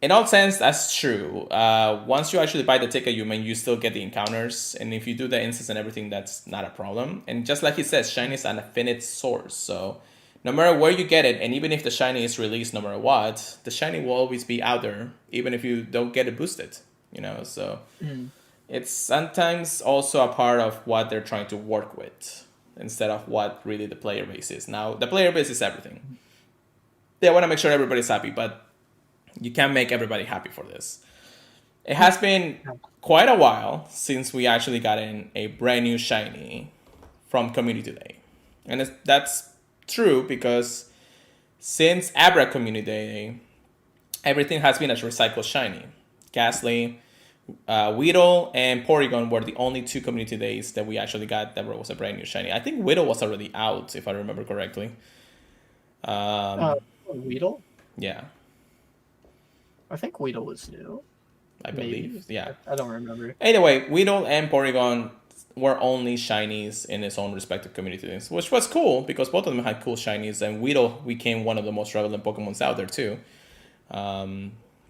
In all sense, that's true. Once you actually buy the ticket, you still get the encounters. And if you do the instance and everything, that's not a problem. And just like he says, shiny is an infinite source. So no matter where you get it, and even if the shiny is released no matter what, the shiny will always be out there, even if you don't get it boosted. You know, so it's sometimes also a part of what they're trying to work with instead of what really the player base is. Now, the player base is everything. They want to make sure everybody's happy, but you can't make everybody happy for this. It has been quite a while since we actually got in a brand new shiny from Community Day. And that's true because since Abra Community Day, everything has been a recycled shiny. Ghastly, Weedle, and Porygon were the only 2 Community Days that we actually got that was a brand new shiny. I think Weedle was already out, if I remember correctly. Weedle? Yeah. I think Weedle was new. I believe. Maybe. Yeah. I don't remember. Anyway, Weedle and Porygon were only shinies in its own respective communities, which was cool because both of them had cool shinies, and Weedle became one of the most relevant Pokemons out there too,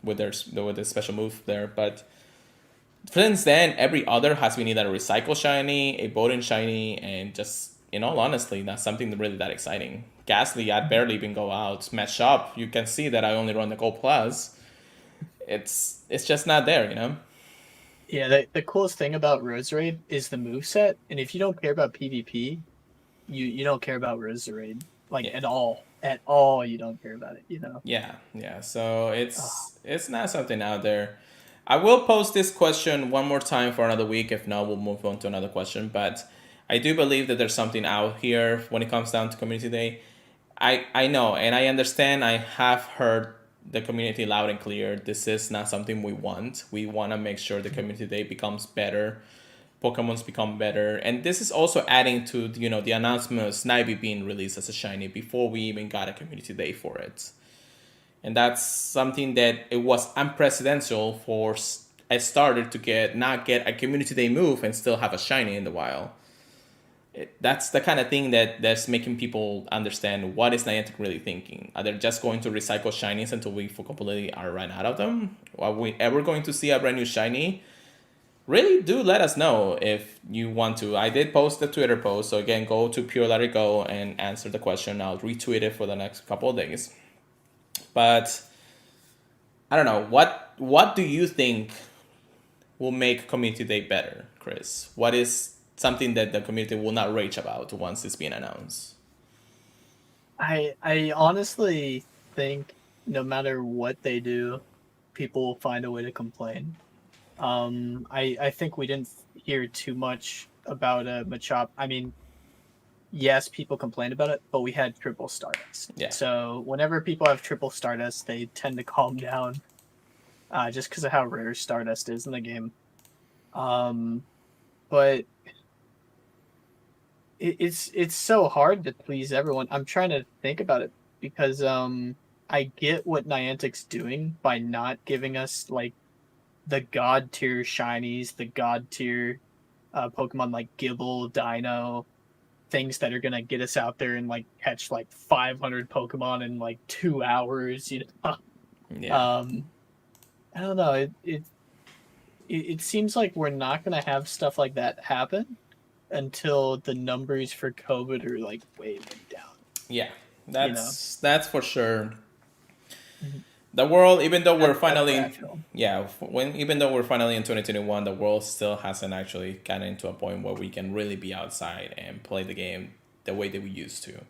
with their special move there. But since then, every other has been either a recycle shiny, a Bowden shiny, and just, in all honesty, not something really that exciting. Ghastly, I'd barely even go out. Match up, you can see that I only run the Gold Plus. It's just not there, you know? Yeah, the coolest thing about Roserade is the moveset, and if you don't care about PvP, you don't care about Roserade. Like, at all. At all, you don't care about it, you know? Yeah. So it's not something out there. I will post this question one more time for another week. If not, we'll move on to another question. But I do believe that there's something out here when it comes down to Community Day. I know, and I understand. I have heard the community loud and clear. This is not something we want. We want to make sure the Community Day becomes better. Pokemons become better. And this is also adding to, you know, the announcement of Snivy being released as a shiny before we even got a Community Day for it. And that's something that it was unprecedented for a starter to not get a Community Day move and still have a shiny in the wild. That's the kind of thing that's making people understand what is Niantic really thinking. Are they just going to recycle shinies until we completely are run out of them? Are we ever going to see a brand new shiny? Really do let us know if you want to. I did post a Twitter post, so again, go to Pure Let It Go and answer the question. I'll retweet it for the next couple of days. But I don't know. What do you think will make Community Day better, Chris? What is something that the community will not rage about once it's been announced? I honestly think no matter what they do, people will find a way to complain. I think we didn't hear too much about Machop. I mean, yes, people complained about it, but we had triple Stardust. Yeah. So whenever people have triple Stardust, they tend to calm down, just because of how rare Stardust is in the game. But it's so hard to please everyone. I'm trying to think about it because I get what Niantic's doing by not giving us like the god tier shinies, the god tier Pokemon like Gible, Dino, things that are gonna get us out there and like catch like 500 Pokemon in like 2 hours. You know, Yeah. I don't know. It seems like we're not gonna have stuff like that happen. until the numbers for COVID are like way down. Yeah, that's for sure. The world, even though even though we're finally in 2021, the world still hasn't actually gotten into a point where we can really be outside and play the game the way that we used to.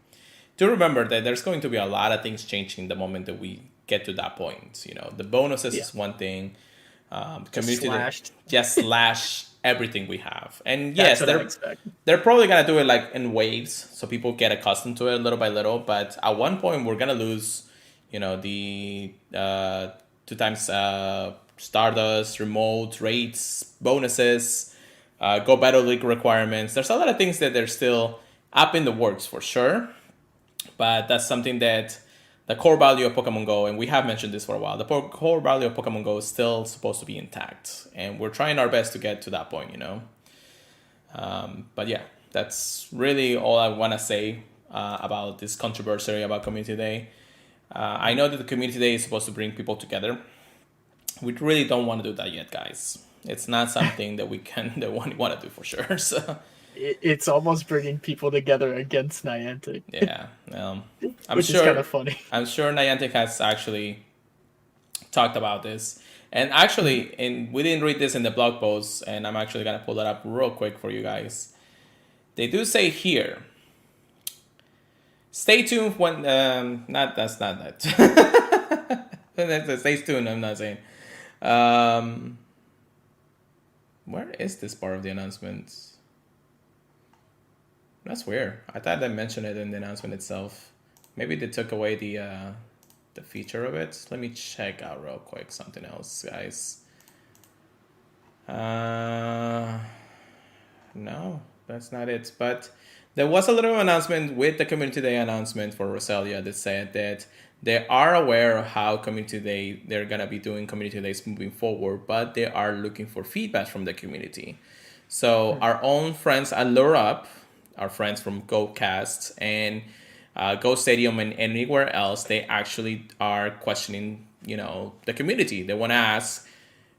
Do remember that there's going to be a lot of things changing the moment that we get to that point. You know, the bonuses is one thing. Community just slash everything we have, and yes, they're probably gonna do it like in waves, so people get accustomed to it little by little. But at one point, we're gonna lose, you know, the 2x Stardust, remote rates, bonuses, Go Battle League requirements. There's a lot of things that they're still up in the works for sure, but that's something that the core value of Pokemon Go, and we have mentioned this for a while, the core value of Pokemon Go is still supposed to be intact, and we're trying our best to get to that point, you know. But yeah, that's really all I want to say about this controversy about Community Day. I know that the Community Day is supposed to bring people together. We really don't want to do that yet, guys. It's not something that we want to do for sure. So it's almost bringing people together against Niantic. Yeah, which is kind of funny. I'm sure Niantic has actually talked about this, and actually, we didn't read this in the blog post, and I'm actually gonna pull it up real quick for you guys. They do say here, stay tuned when that's not that. Stay tuned. I'm not saying. Where is this part of the announcement? That's weird. I thought they mentioned it in the announcement itself. Maybe they took away the feature of it. Let me check out real quick something else, guys. No, that's not it. But there was a little announcement with the Community Day announcement for Roselia that said that they are aware of how they're going to be doing Community Days moving forward, but they are looking for feedback from the community. So our own friends at Lure Up, our friends from GoCast and Go Stadium and anywhere else, they actually are questioning, you know, the community. They want to ask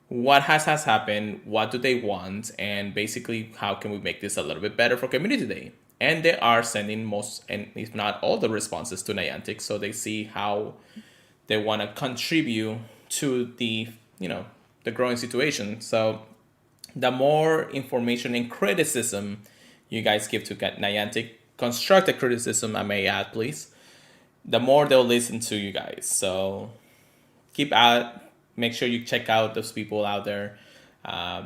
what has happened, what do they want, and basically how can we make this a little bit better for Community Day. And they are sending most, and if not all, the responses to Niantic, so they see how they want to contribute to the, you know, the growing situation. So the more information and criticism you guys give to Niantic, constructive criticism, I may add, please, the more they'll listen to you guys. So make sure you check out those people out there,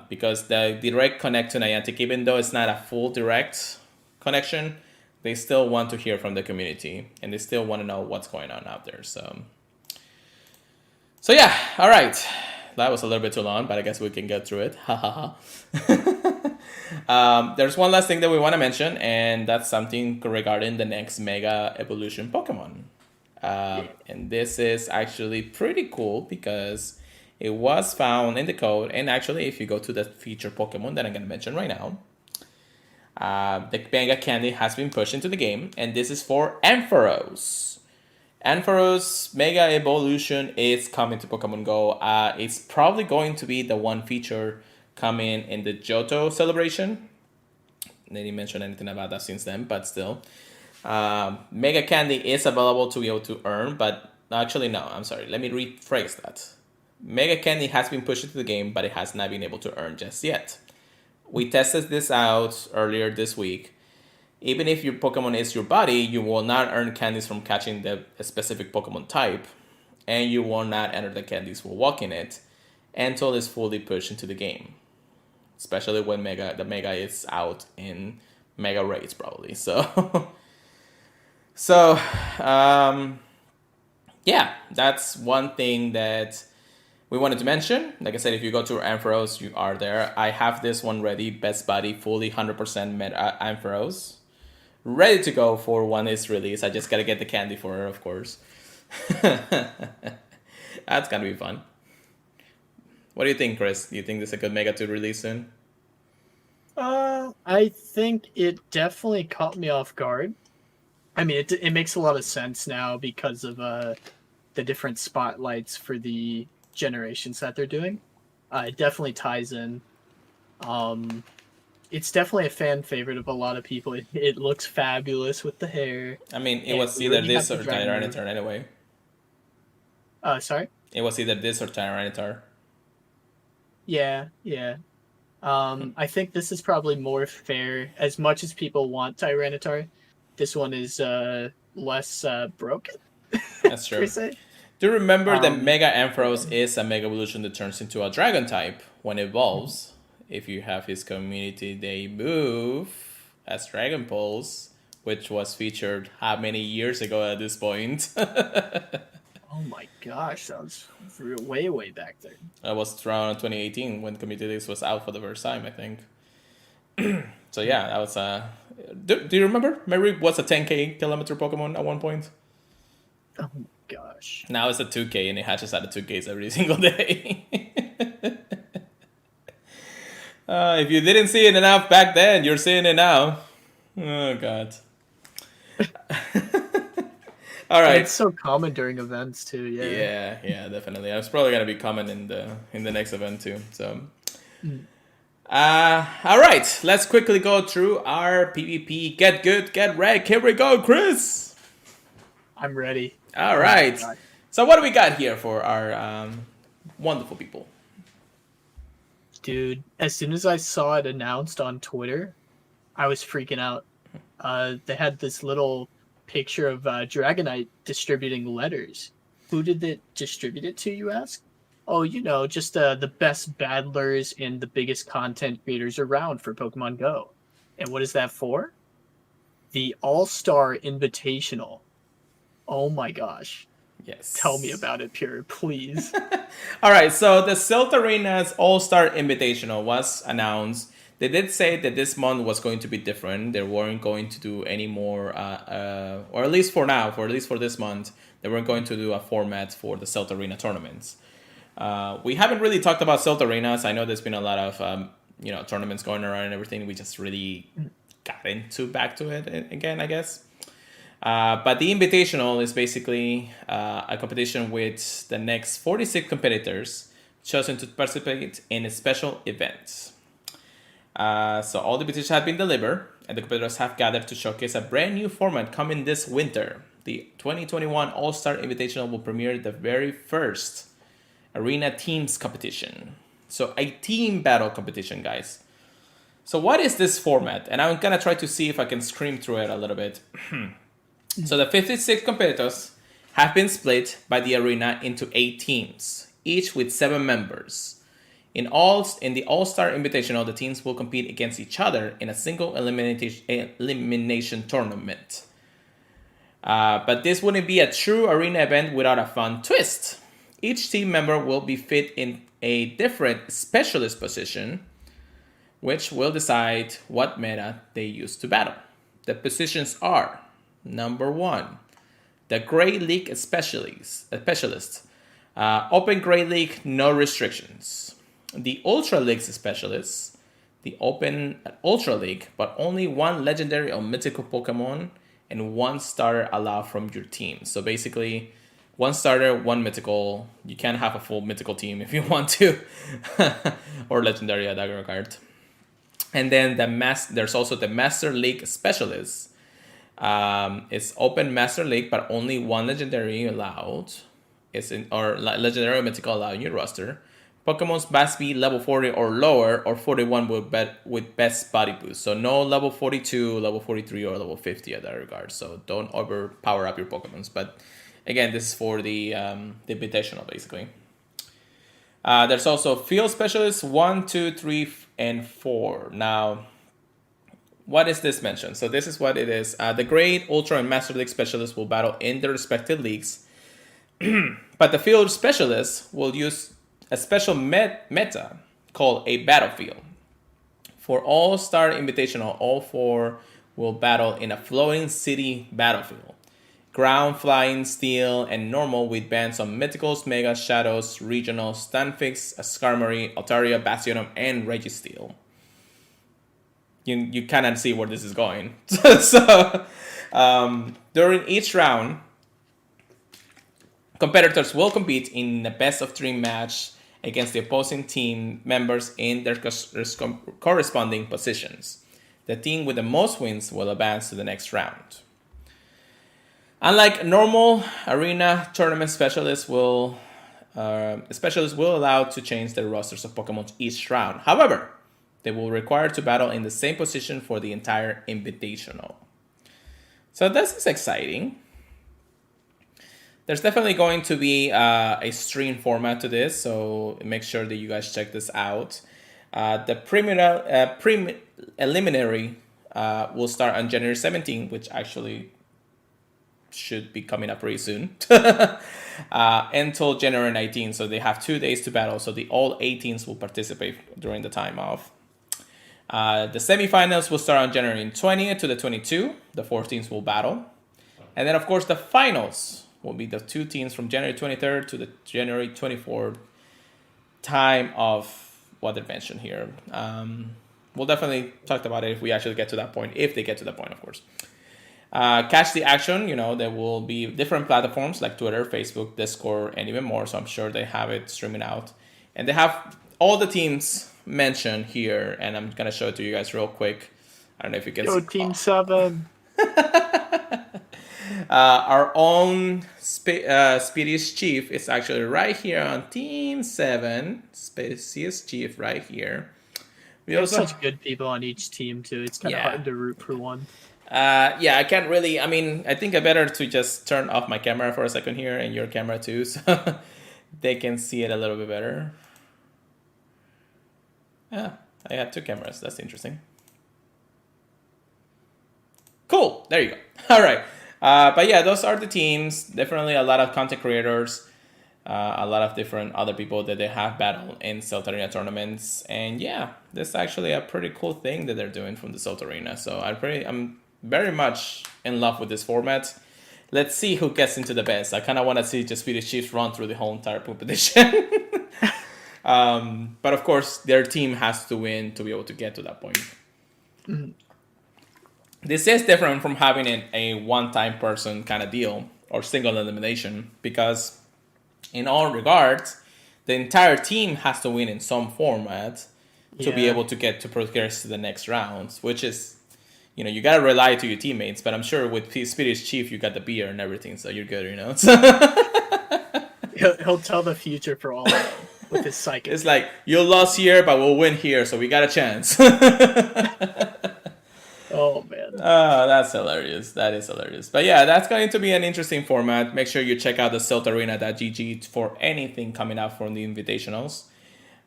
because the direct connect to Niantic, even though it's not a full direct connection, they still want to hear from the community, and they still want to know what's going on out there. So yeah, all right. That was a little bit too long, but I guess we can get through it. Ha ha ha. There's one last thing that we want to mention, and that's something regarding the next Mega Evolution Pokemon. And this is actually pretty cool because it was found in the code. And actually, if you go to the featured Pokemon that I'm going to mention right now, the Mega Candy has been pushed into the game, and this is for Ampharos. Ampharos Mega Evolution is coming to Pokemon Go. It's probably going to be the one feature coming in the Johto Celebration. They didn't mention anything about that since then, but still. Mega Candy is available to be able to earn, but actually, no, I'm sorry. Let me rephrase that. Mega Candy has been pushed into the game, but it has not been able to earn just yet. We tested this out earlier this week. Even if your Pokemon is your buddy, you will not earn candies from catching the specific Pokemon type, and you will not enter the candies for walking it until it's fully pushed into the game. Especially when the Mega is out in Mega Raids, probably. Yeah, that's one thing that we wanted to mention. Like I said, if you go to Ampharos, you are there. I have this one ready, Best Buddy, fully 100% Ampharos. Ready to go for when it's released. I just gotta get the candy for her, of course. That's gonna be fun. What do you think, Chris? Do you think this is a good Mega to release soon? I think it definitely caught me off guard. I mean, it makes a lot of sense now because of the different spotlights for the generations that they're doing. It definitely ties in. It's definitely a fan favorite of a lot of people. It looks fabulous with the hair. I mean, it And was we either already have this the or dragon move. Tyranitar anyway. Sorry? It was either this or Tyranitar. Yeah, yeah. I think this is probably more fair. As much as people want Tyranitar, this one is less broken, That's per true. se. Do you remember that Um, Mega Ampharos is a Mega Evolution that turns into a Dragon type when it evolves? If you have his community, they move as Dragon Pulse, which was featured how many years ago at this point? oh my gosh, that was way, way back there. It was around 2018 when Community Days was out for the first time, I think. So yeah, that was Do you remember? Mary was a 10k kilometer Pokemon at one point. Oh my gosh. Now it's a 2k and it hatches out of 2ks every single day. If you didn't see it enough back then, you're seeing it now. Oh god. All right. It's so common during events too. Yeah, definitely. It's probably gonna be common in the next event too. So, all right. Let's quickly go through our PvP. Get good, get wrecked. Here we go, Chris. I'm ready. All right. So, what do we got here for our wonderful people? Dude, as soon as I saw it announced on Twitter, I was freaking out. They had this little picture of Dragonite distributing letters. Who did it distribute it to, you ask? Oh, just the best battlers and the biggest content creators around for Pokemon Go. And what is that for? The All-Star Invitational. Oh my gosh. Yes. Tell me about it, Pure, please. All right, so the Silt Arena's All-Star Invitational was announced. They did say that this month was going to be different. They weren't going to do any more, or at least for now, at least for this month, they weren't going to do a format for the Silt Arena tournaments. We haven't really talked about Silt Arenas. I know there's been a lot of tournaments going around and everything. We just really got back to it again, I guess. But the Invitational is basically a competition with the next 46 competitors chosen to participate in a special event. So all the invitations have been delivered, and the competitors have gathered to showcase a brand new format coming this winter. The 2021 All-Star Invitational will premiere the very first Arena Teams competition. So a team battle competition, guys. So what is this format? And I'm going to try to see if I can scream through it a little bit. So the 56 competitors have been split by the arena into 8 teams, each with 7 members. In the All-Star Invitational, the teams will compete against each other in a single elimination tournament. But this wouldn't be a true arena event without a fun twist. Each team member will be fit in a different specialist position, which will decide what meta they use to battle. The positions are: number 1, the Great League specialist. Open Great League, no restrictions. The Ultra League specialists. The Open Ultra League, but only 1 legendary or mythical Pokemon and 1 starter allowed from your team. So basically, 1 starter, 1 mythical. You can have a full mythical team if you want to, or legendary at that regard. And then there's also the Master League specialists. It's Open Master League, but only 1 legendary allowed. Legendary or mythical allowed in your roster. Pokemon's must be level 40 or lower, or 41 with best body boost. So no level 42, level 43, or level 50 at that regard. So don't overpower up your Pokemons. But again, this is for the Invitational, basically. There's also Field Specialists 1, 2, 3, and 4. Now, what is this mentioned? So this is what it is. The Great, Ultra, and Master League Specialists will battle in their respective leagues. But the Field Specialists will use a special meta called a battlefield. For All-Star Invitational, all 4 will battle in a floating city battlefield. Ground, Flying, Steel, and Normal with bans on Mythicals, Mega, Shadows, Regional, Stunfix, Skarmory, Altaria, Bastionum, and Registeel. You cannot see where this is going. So, during each round, competitors will compete in a best-of-3 match against the opposing team members in their corresponding positions. The team with the most wins will advance to the next round. Unlike normal arena tournament, specialists will allow to change their rosters of Pokemon each round. However, they will require to battle in the same position for the entire invitational. So this is exciting. There's definitely going to be a stream format to this, so make sure that you guys check this out. The preliminary will start on January 17th, which actually should be coming up pretty soon, until January 19th. So they have 2 days to battle, so all 18s will participate during the time off. The semifinals will start on January 20th to the 22nd. The 14s will battle. And then, of course, the finals will be the 2 teams from January 23rd to the January 24th time of what they mentioned here. We'll definitely talk about it if we actually get to that point, if they get to that point, of course. Catch the action, there will be different platforms like Twitter, Facebook, Discord, and even more. So I'm sure they have it streaming out. And they have all the teams mentioned here, and I'm going to show it to you guys real quick. I don't know if you can see. Team 7. Our own Speediest Chief is actually right here on Team 7. Speediest Chief right here. There's such good people on each team, too. It's kind of hard to root for one. I can't really, I think I better to just turn off my camera for a second here and your camera too, so they can see it a little bit better. Yeah, I have 2 cameras. That's interesting. Cool. There you go. All right. But yeah, those are the teams. Definitely a lot of content creators, a lot of different other people that they have battled in Celt Arena tournaments. And yeah, this is actually a pretty cool thing that they're doing from the Celt Arena. So I'm very much in love with this format. Let's see who gets into the best. I kind of want to see just Speedy Chiefs run through the whole entire competition. But of course, their team has to win to be able to get to that point. Mm-hmm. This is different from having a one-time person kind of deal or single elimination, because in all regards, the entire team has to win in some format to be able to get to progress to the next rounds, which is, you got to rely to your teammates. But I'm sure with Speedy's Chief, you got the beer and everything, so you're good, He'll tell the future for all of them with his psychic. It's like, you lost here, but we'll win here, so we got a chance. Oh, man. That's hilarious. That is hilarious. But yeah, that's going to be an interesting format. Make sure you check out the celtarena.gg for anything coming out from the invitationals.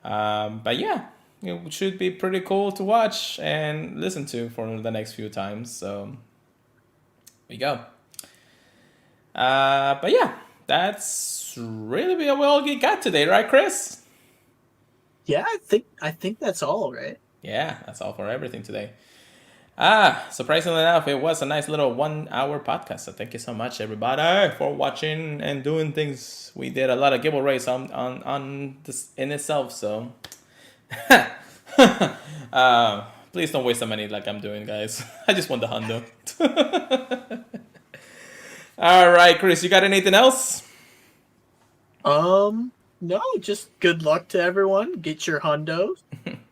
But yeah, it should be pretty cool to watch and listen to for the next few times. So, here we go. But yeah, that's really all we got today, right, Chris? Yeah, I think that's all, right? Yeah, that's all for everything today. Surprisingly enough, it was a nice little 1-hour podcast. So thank you so much, everybody, for watching and doing things. We did a lot of Gible Raids on this in itself. So please don't waste the money like I'm doing, guys. I just want the hundo. All right, Chris, you got anything else? No, just good luck to everyone. Get your hundos.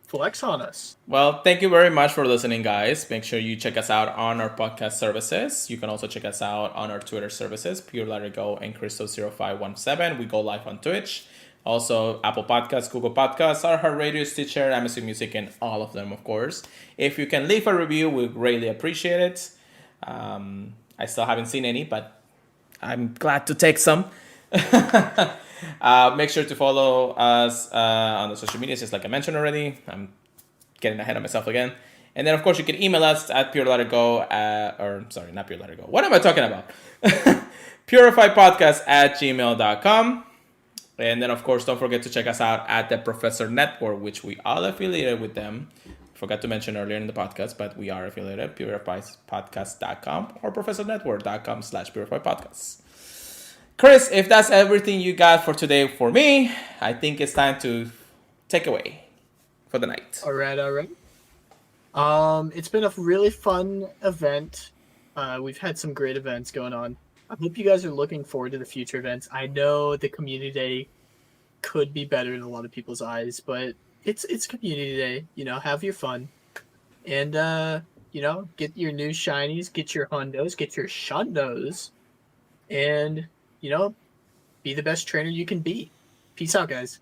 Flex on us. Well, thank you very much for listening, guys. Make sure you check us out on our podcast services. You can also check us out on our Twitter services, Pure Larry Go and Christo0517. We go live on Twitch. Also, Apple Podcasts, Google Podcasts, iHeartRadio, Stitcher, Amazon Music, and all of them, of course. If you can leave a review, we greatly appreciate it. I still haven't seen any, but I'm glad to take some. Make sure to follow us on the social media, just like I mentioned already. I'm getting ahead of myself again. And then, of course, you can email us at PureLetterGo, not PureLetterGo. What am I talking about? purifiedpodcast@gmail.com. And then, of course, don't forget to check us out at the Professor Network, which we are affiliated with them. Forgot to mention earlier in the podcast, but we are affiliated, purifiedpodcast.com or professornetwork.com/purifiedpodcasts. Chris, if that's everything you got for today for me, I think it's time to take away for the night. All right. It's been a really fun event. We've had some great events going on. I hope you guys are looking forward to the future events. I know the community day could be better in a lot of people's eyes, but it's community day. You know, have your fun, and you know, get your new shinies, get your hundos, get your shundos, and you know, be the best trainer you can be. Peace out, guys.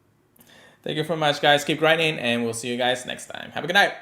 Thank you very much, guys. Keep grinding, and we'll see you guys next time. Have a good night.